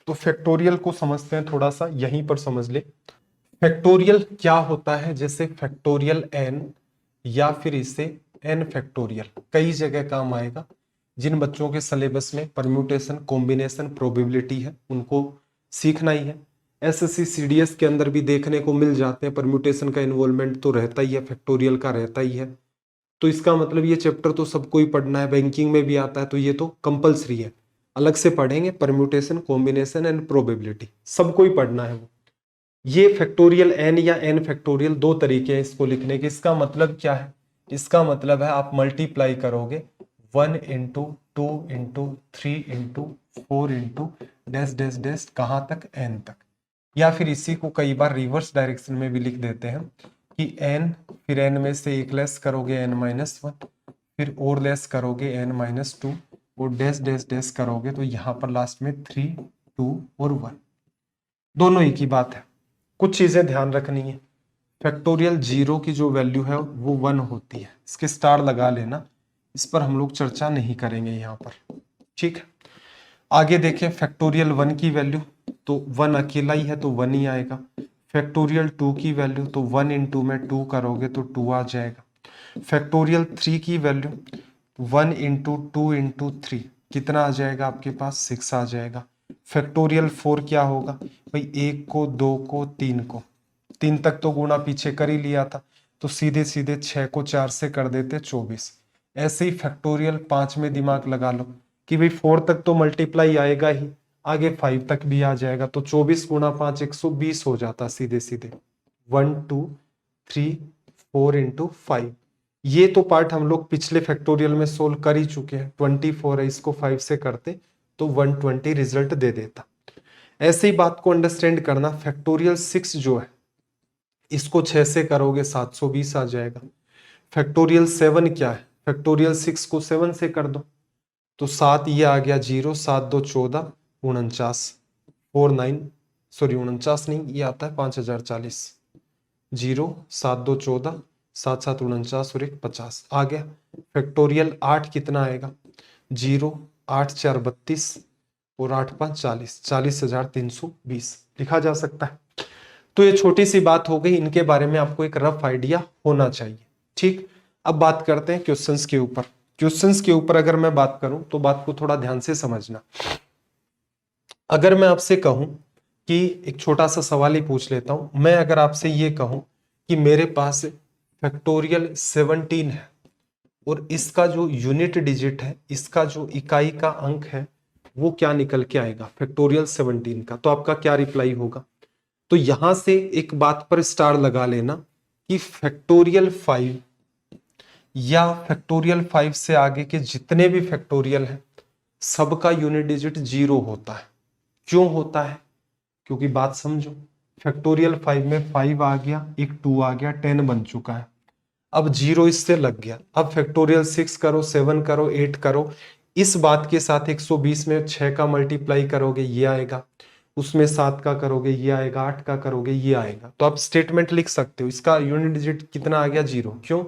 तो फैक्टोरियल को समझते हैं थोड़ा सा, यहीं पर समझ ले। फैक्टोरियल क्या होता है, जैसे फैक्टोरियल n या फिर इसे n फैक्टोरियल कई जगह काम आएगा। जिन बच्चों के सिलेबस में परम्यूटेशन, कॉम्बिनेशन, प्रोबेबिलिटी है उनको सीखना ही है। एसएससी सीडीएस के अंदर भी देखने को मिल जाते हैं, परम्यूटेशन का इन्वॉल्वमेंट तो रहता ही है, फैक्टोरियल का रहता ही है। तो इसका मतलब ये चैप्टर तो सबको ही पढ़ना है, बैंकिंग में भी आता है तो ये तो कंपलसरी है। अलग से पढ़ेंगे परम्यूटेशन, कॉम्बिनेशन एंड प्रोबेबिलिटी, सबको ही पढ़ना है वो। ये फैक्टोरियल n या n फैक्टोरियल दो तरीके हैं इसको लिखने के। इसका मतलब क्या है, इसका मतलब है आप मल्टीप्लाई करोगे 1 into 2 into 3 into 4 into dash dash dash कहाँ तक, n तक। या फिर इसी को कई बार रिवर्स डायरेक्शन में भी लिख देते हैं कि n, फिर n में से एक लेस करोगे n-1, फिर और लेस करोगे n-2 और डैश डैश डैश करोगे तो यहाँ पर लास्ट में 3, 2 और 1, दोनों एक ही बात है। कुछ चीजें ध्यान रखनी है। फैक्टोरियल 0 की जो वैल्यू है वो 1 होती है, इसके स्टार लगा लेना, इस पर हम लोग चर्चा नहीं करेंगे यहाँ पर, ठीक है। आगे देखें फैक्टोरियल 1 की वैल्यू, तो 1 अकेला ही है तो 1 ही आएगा। फैक्टोरियल 2 की वैल्यू, तो 1 इंटू में 2 करोगे तो 2 आ जाएगा। फैक्टोरियल 3 की वैल्यू 1 इंटू 2 इंटू 3 कितना आ जाएगा आपके पास, 6 आ जाएगा। फैक्टोरियल 4 क्या होगा भाई, 1 को 2 को 3 को, 3 तक तो गुणा पीछे कर ही लिया था तो सीधे सीधे 6 को 4 से कर देते 24। ऐसे ही फैक्टोरियल 5 में दिमाग लगा लो कि भाई 4 तक तो मल्टीप्लाई आएगा ही, आगे 5 तक भी आ जाएगा तो 24 गुणा 5 120 हो जाता सीधे सीधे। 1 2 3 4 इंटू 5। ये तो पार्ट हम लोग पिछले फैक्टोरियल में सोल्व कर ही चुके हैं। 24 है, इसको 5 से करते तो 120 रिजल्ट दे देता। ऐसे ही बात को अंडरस्टैंड करना, फैक्टोरियल 6 जो है इसको 6 से करोगे 720 आ जाएगा। फैक्टोरियल 7 क्या है, फैक्टोरियल 6 को 7 से कर दो तो 7 ये आ गया 0, 7 2 14 49, 49 नहीं, ये आता है 5040। 0 7 2 14 7 7 49 और 1 50 आ गया। फैक्टोरियल 8 कितना आएगा, 0 8 4 32 और 8 5 40, 40,320 लिखा जा सकता है। तो ये छोटी सी बात हो गई, इनके बारे में आपको एक रफ आइडिया होना चाहिए, ठीक। अब बात करते हैं क्वेश्चंस के ऊपर। क्वेश्चंस के ऊपर अगर मैं बात करूं तो बात को थोड़ा ध्यान से समझना। अगर मैं आपसे कहूं कि एक छोटा सा सवाल ही पूछ लेता हूं, मैं अगर आपसे ये कहूं कि मेरे पास फैक्टोरियल 17 है और इसका जो यूनिट डिजिट है, इसका जो इकाई का अंक है वो क्या निकल के आएगा फैक्टोरियल 17 का, तो आपका क्या रिप्लाई होगा। तो यहां से एक बात पर स्टार लगा लेना कि फैक्टोरियल 5 या फैक्टोरियल 5 से आगे के जितने भी फैक्टोरियल हैं सबका यूनिट डिजिट 0 होता है। क्यों होता है, क्योंकि बात समझो, फैक्टोरियल 5 में 5 आ गया, एक 2 आ गया, 10 बन चुका है, अब 0 इससे लग गया। अब फैक्टोरियल 6 करो, 7 करो, 8 करो, इस बात के साथ 120 में 6 का मल्टीप्लाई करोगे ये आएगा, उसमें 7 का करोगे ये आएगा, 8 का करोगे ये आएगा। तो आप स्टेटमेंट लिख सकते हो इसका यूनिट डिजिट कितना आ गया 0। क्यों,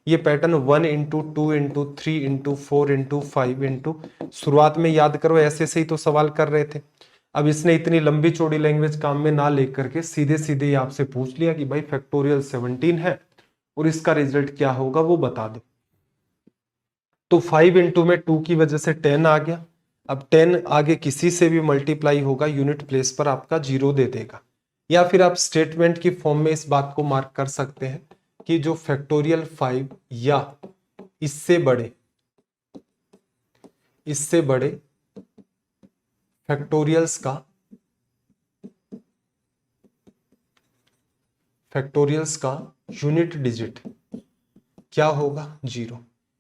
ये pattern 1 into 2 into 3 into 4 into 5 into, शुरुआत में याद करो ऐसे से ही तो सवाल कर रहे थे। अब इसने इतनी लंबी चौड़ी लैंग्वेज काम में ना लेकर के सीधे सीधे आपसे पूछ लिया कि भाई फैक्टोरियल 17 है और इसका रिजल्ट क्या होगा वो बता दो। तो 5 इंटू में 2 की वजह से 10 आ गया। अब 10 आगे किसी से भी मल्टीप्लाई होगा यूनिट प्लेस पर आपका 0 दे देगा। या फिर आप स्टेटमेंट की फॉर्म में इस बात को मार्क कर सकते हैं कि जो फैक्टोरियल 5 या इससे बड़े फैक्टोरियल्स का यूनिट डिजिट क्या होगा 0।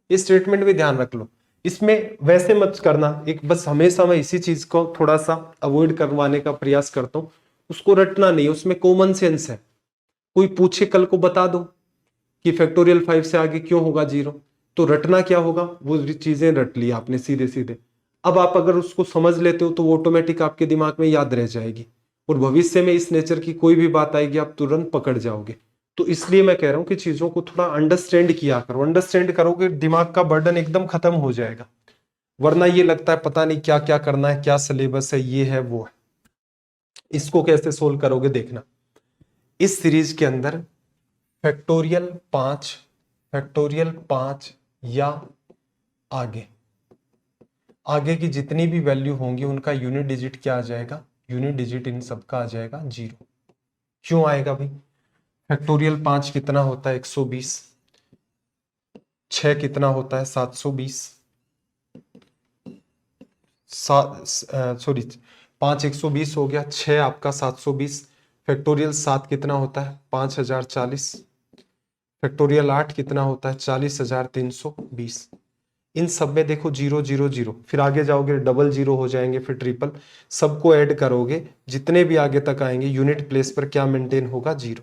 ये स्टेटमेंट भी ध्यान रख लो, इसमें वैसे मत करना, एक बस हमेशा मैं इसी चीज को थोड़ा सा अवॉइड करवाने का प्रयास करता हूं, उसको रटना नहीं, उसमें कॉमन सेंस है। कोई पूछे कल को बता दो कि फैक्टोरियल 5 से आगे क्यों होगा 0, तो रटना क्या होगा, वो चीजें रट ली आपने सीधे सीधे। अब आप अगर उसको समझ लेते हो तो वो ऑटोमेटिक आपके दिमाग में याद रह जाएगी और भविष्य में इस नेचर की कोई भी बात आएगी आप तुरंत पकड़ जाओगे। तो इसलिए मैं कह रहा हूं कि चीजों को थोड़ा अंडरस्टैंड किया करो, अंडरस्टैंड करोगे दिमाग का बर्डन एकदम खत्म हो जाएगा। वरना ये लगता है पता नहीं क्या क्या करना है, क्या सिलेबस है, ये है वो है। इसको कैसे सोल्व करोगे देखना। इस सीरीज के अंदर फैक्टोरियल 5 या आगे आगे की जितनी भी वैल्यू होंगी उनका यूनिट डिजिट क्या आ जाएगा, यूनिट डिजिट इन सबका आ जाएगा 0। क्यों आएगा भाई? फैक्टोरियल 5 कितना होता है 120, 6 कितना होता है 720, सॉरी 5 120 हो गया, 6 आपका 720। फैक्टोरियल 7 कितना होता है 5040, फैक्टोरियल 8 कितना होता है 40320। इन सब में देखो 0 0 0, फिर आगे जाओगे डबल 0 हो जाएंगे, फिर ट्रिपल, सबको ऐड करोगे जितने भी आगे तक आएंगे यूनिट प्लेस पर क्या मेंटेन होगा 0।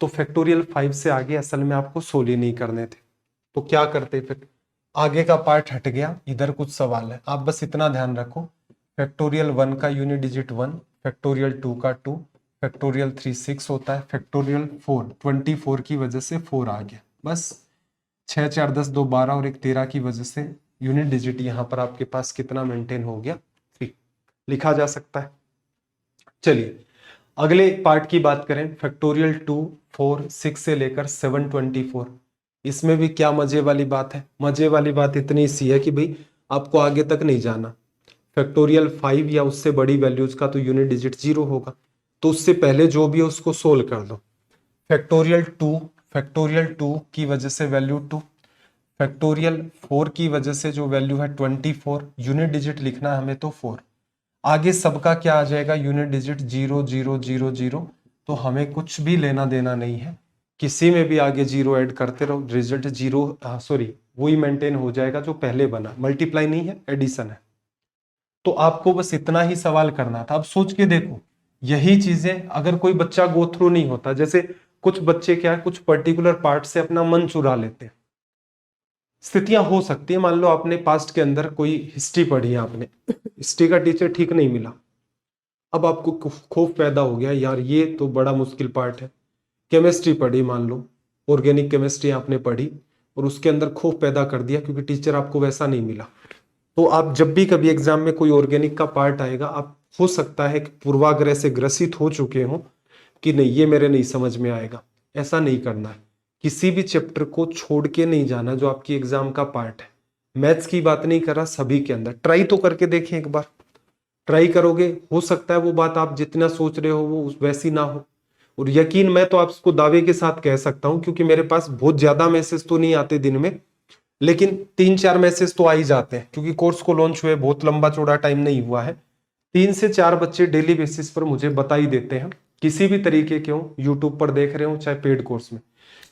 तो फैक्टोरियल 5 से आगे असल में आपको सोल्व ही नहीं करने थे, तो क्या करते फिर? आगे का पार्ट हट गया, इधर कुछ सवाल है, आप बस इतना ध्यान रखो। फैक्टोरियल 1 का यूनिट डिजिट 1, फैक्टोरियल 2 का 2, फैक्टोरियल 3 6 होता है, फैक्टोरियल 4 24 की वजह से 4 आ गया, बस 6 4 10 2 12 और 1 13 की वजह से यूनिट डिजिट यहाँ पर आपके पास कितना मेंटेन हो गया 3, लिखा जा सकता है। चलिए अगले पार्ट की बात करें, फैक्टोरियल 2 4 6 से लेकर 724। इसमें भी क्या मजे वाली बात है? मजे वाली बात इतनी सी है कि भाई आपको आगे तक नहीं जाना। फैक्टोरियल 5 या उससे बड़ी वैल्यूज का तो यूनिट डिजिट 0 होगा, तो उससे पहले जो भी है उसको सोल्व कर दो। फैक्टोरियल 2 की वजह से वैल्यू 2, फैक्टोरियल 4 की वजह से जो वैल्यू है 24, यूनिट डिजिट लिखना है हमें तो 4। आगे सबका क्या आ जाएगा यूनिट डिजिट 0 0 0 0, तो हमें कुछ भी लेना देना नहीं है, किसी में भी आगे 0 ऐड करते रहो, रिजल्ट 0 सॉरी वही मेंटेन हो जाएगा जो पहले बना, मल्टीप्लाई नहीं है एडिशन है। तो आपको बस इतना ही सवाल करना था। अब सोच के देखो, यही चीजें अगर कोई बच्चा गो थ्रू नहीं होता, जैसे कुछ बच्चे क्या है कुछ पर्टिकुलर पार्ट से अपना मन चुरा लेते हैं, स्थितियां हो सकती है, मान लो आपने पास्ट के अंदर कोई हिस्ट्री पढ़ी है, आपने हिस्ट्री का टीचर ठीक नहीं मिला, अब आपको खौफ पैदा हो गया यार ये तो बड़ा मुश्किल पार्ट है। केमिस्ट्री पढ़ी, मान लो ऑर्गेनिक केमिस्ट्री आपने पढ़ी और उसके अंदर खौफ पैदा कर दिया क्योंकि टीचर आपको वैसा नहीं मिला, तो आप जब भी कभी एग्जाम में कोई ऑर्गेनिक का पार्ट आएगा, आप हो सकता है कि पूर्वाग्रह से ग्रसित हो चुके हो कि नहीं ये मेरे नहीं समझ में आएगा। ऐसा नहीं करना है, किसी भी चैप्टर को छोड़ के नहीं जाना जो आपकी एग्जाम का पार्ट है। मैथ्स की बात नहीं कर रहा, सभी के अंदर ट्राई तो करके देखें एक बार, ट्राई करोगे हो सकता है वो बात आप जितना सोच रहे हो वो वैसी ना हो। और यकीन मैं तो आपको दावे के साथ कह सकता हूं, क्योंकि मेरे पास बहुत ज्यादा मैसेज तो नहीं आते दिन में, लेकिन 3-4 मैसेज तो आ ही जाते हैं, क्योंकि कोर्स को लॉन्च हुए बहुत लंबा चौड़ा टाइम नहीं हुआ है। 3 से 4 बच्चे डेली बेसिस पर मुझे बता ही देते हैं, किसी भी तरीके के हो, यूट्यूब पर देख रहे हो चाहे पेड कोर्स में,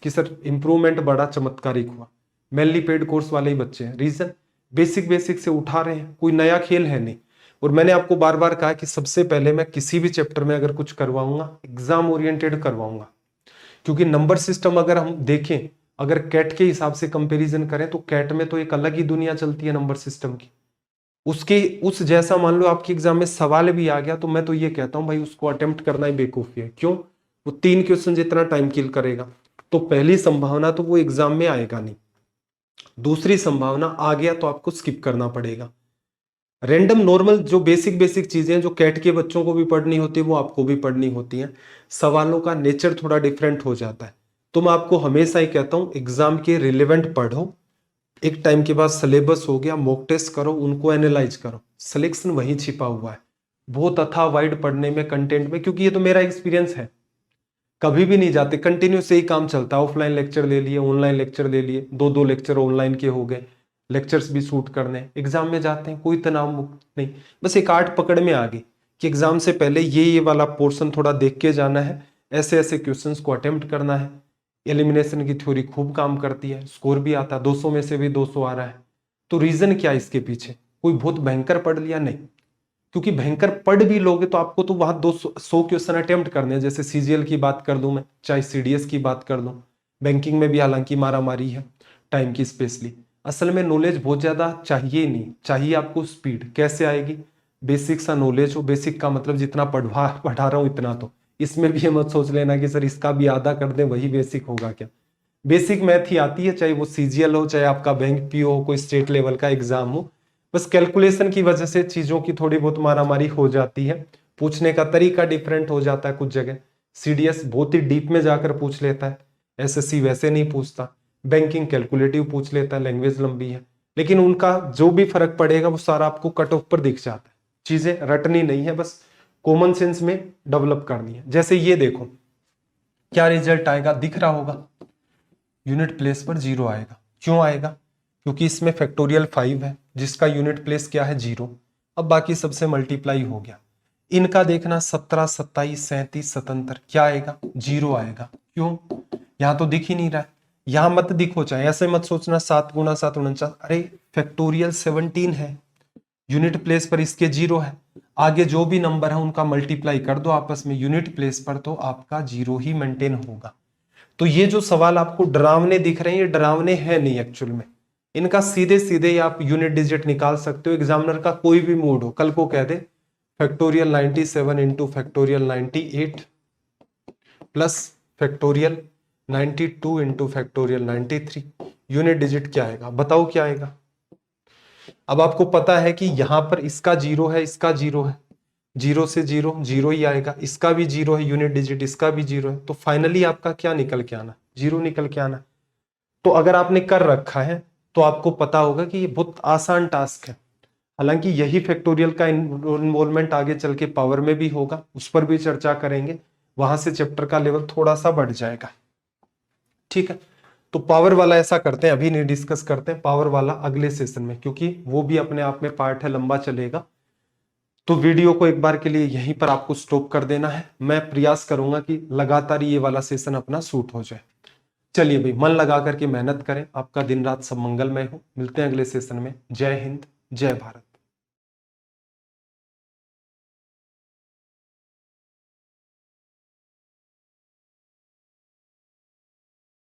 कि सर इंप्रूवमेंट बड़ा चमत्कारिक हुआ। मेनली पेड कोर्स वाले ही बच्चे हैं, रीजन बेसिक बेसिक से उठा रहे हैं, कोई नया खेल है नहीं। और मैंने आपको बार बार कहा कि सबसे पहले मैं किसी भी चैप्टर में अगर कुछ करवाऊंगा एग्जाम ओरिएंटेड करवाऊंगा, क्योंकि नंबर सिस्टम अगर हम देखें, अगर कैट के हिसाब से कंपैरिजन करें तो कैट में तो एक अलग ही दुनिया चलती है नंबर सिस्टम की, उसके उस जैसा मान लो आपके एग्जाम में सवाल भी आ गया तो मैं तो ये कहता हूं भाई उसको अटेम्प्ट करना ही बेवकूफी है। क्यों? वो 3 क्वेश्चन जितना टाइम किल करेगा, तो पहली संभावना तो वो एग्जाम में आएगा नहीं, दूसरी संभावना आ गया तो आपको स्किप करना पड़ेगा। रैंडम नॉर्मल जो बेसिक बेसिक चीजें जो कैट के बच्चों को भी पढ़नी होती है वो आपको भी पढ़नी होती हैं, सवालों का नेचर थोड़ा डिफरेंट हो जाता है। तो मैं आपको हमेशा ही कहता हूं एग्जाम के रिलेवेंट पढ़ो, एक टाइम के बाद सिलेबस हो गया मॉक टेस्ट करो, उनको एनालाइज करो, सिलेक्शन वहीं छिपा हुआ है, बहुत अथाह वाइड पढ़ने में कंटेंट में, क्योंकि ये तो मेरा एक्सपीरियंस है, कभी भी नहीं जाते, कंटिन्यू से ही काम चलता है, ऑफलाइन लेक्चर ले लिए, ऑनलाइन लेक्चर ले लिए, 2-2 लेक्चर ऑनलाइन के हो गए, लेक्चर्स भी शूट करने, एग्जाम में जाते हैं कोई तनाव मुक्त नहीं, बस एक आर्ट पकड़ में आ गई कि एग्जाम से पहले ये वाला पोर्शन थोड़ा देख के जाना है, ऐसे ऐसे क्वेश्चंस को अटेम्प्ट करना है। एलिमिनेशन की थ्योरी खूब काम करती है, स्कोर भी आता है, 200 में से भी 200 आ रहा है। तो रीजन क्या है इसके पीछे? कोई बहुत भयंकर पढ़ लिया? नहीं, क्योंकि भयंकर पढ़ भी लोगे तो आपको तो वहां 200 क्वेश्चन अटेम्प्ट करने हैं, जैसे सीजीएल की बात कर दूं मैं, चाहे सीडीएस की बात कर दूं, बैंकिंग में भी हालांकि मारा मारी है टाइम की स्पेशली। असल में नॉलेज बहुत ज्यादा चाहिए ही नहीं, चाहिए आपको स्पीड। कैसे आएगी? बेसिक सा नॉलेज हो, बेसिक का मतलब जितना पढ़ा रहा हूं इतना, तो इसमें भी ये मत सोच लेना कि सर इसका भी आधा कर दें वही बेसिक होगा क्या। बेसिक मैथ ही आती है, चाहे वो सीजीएल हो, चाहे आपका बैंक पीओ हो, कोई स्टेट लेवल का एग्जाम हो, बस कैलकुलेशन की वजह से चीजों की थोड़ी बहुत मारामारी हो जाती है, पूछने का तरीका डिफरेंट हो जाता है कुछ जगह। सीडीएस बहुत ही डीप में जाकर पूछ लेता है, एसएससी वैसे नहीं पूछता। बैंकिंग कैलकुलेटिव पूछ लेता है, लैंग्वेज लंबी है, लेकिन उनका जो भी फर्क पड़ेगा वो सारा आपको कट ऑफ पर दिख जाता है। चीजें रटनी नहीं है, बस कॉमन सेंस में डेवलप करनी है। जैसे ये देखो, क्या रिजल्ट आएगा दिख रहा होगा, यूनिट प्लेस पर 0 आएगा। क्यों आएगा? क्योंकि इसमें फैक्टोरियल 5 है जिसका यूनिट प्लेस क्या है 0। अब बाकी सबसे मल्टीप्लाई हो गया। इनका देखना 17, 27, 37, 77, क्या आएगा? 0 आएगा। क्यों? यहां तो दिख ही नहीं रहा है। यहां मत दिखो, चाहे ऐसे मत सोचना 7 गुना 7 49, अरे फैक्टोरियल 17 है, यूनिट प्लेस पर इसके 0 है। आगे जो भी नंबर है उनका मल्टीप्लाई कर दो आपस में यूनिट प्लेस पर, तो आपका 0 ही मेंटेन होगा। तो ये जो सवाल आपको डरावने दिख रहे हैं, ये डरावने हैं नहीं एक्चुअल में। इनका सीधे सीधे आप यूनिट डिजिट निकाल सकते हो। एग्जामिनर का कोई भी मूड हो, कल को कह दे factorial 97 into factorial 98 plus factorial 92 into factorial 93, unit digit क्या आएगा? बताओ क्या आएगा? अब आपको पता है कि यहां पर इसका 0 है, इसका 0 है, 0 से 0 0 ही आएगा, इसका भी 0 है, यूनिट डिजिट इसका भी 0 है, तो फाइनली आपका क्या निकल के आना? 0 निकल के आना। तो अगर आपने कर रखा है तो आपको पता होगा कि ये बहुत आसान टास्क है। हालांकि यही फैक्टोरियल का इन्वॉल्वमेंट आगे चल के पावर में भी होगा, उस पर भी चर्चा करेंगे, वहां से चैप्टर का लेवल थोड़ा सा बढ़ जाएगा। ठीक है, तो पावर वाला ऐसा करते हैं, अभी नहीं डिस्कस करते हैं, पावर वाला अगले सेशन में, क्योंकि वो भी अपने आप में पार्ट है, लंबा चलेगा। तो वीडियो को एक बार के लिए यहीं पर आपको स्टॉप कर देना है। मैं प्रयास करूंगा कि लगातार ये वाला सेशन अपना शूट हो जाए। चलिए भाई, मन लगा करके मेहनत करें, आपका दिन रात सब मंगलमय हो। मिलते हैं अगले सेशन में। जय हिंद, जय भारत।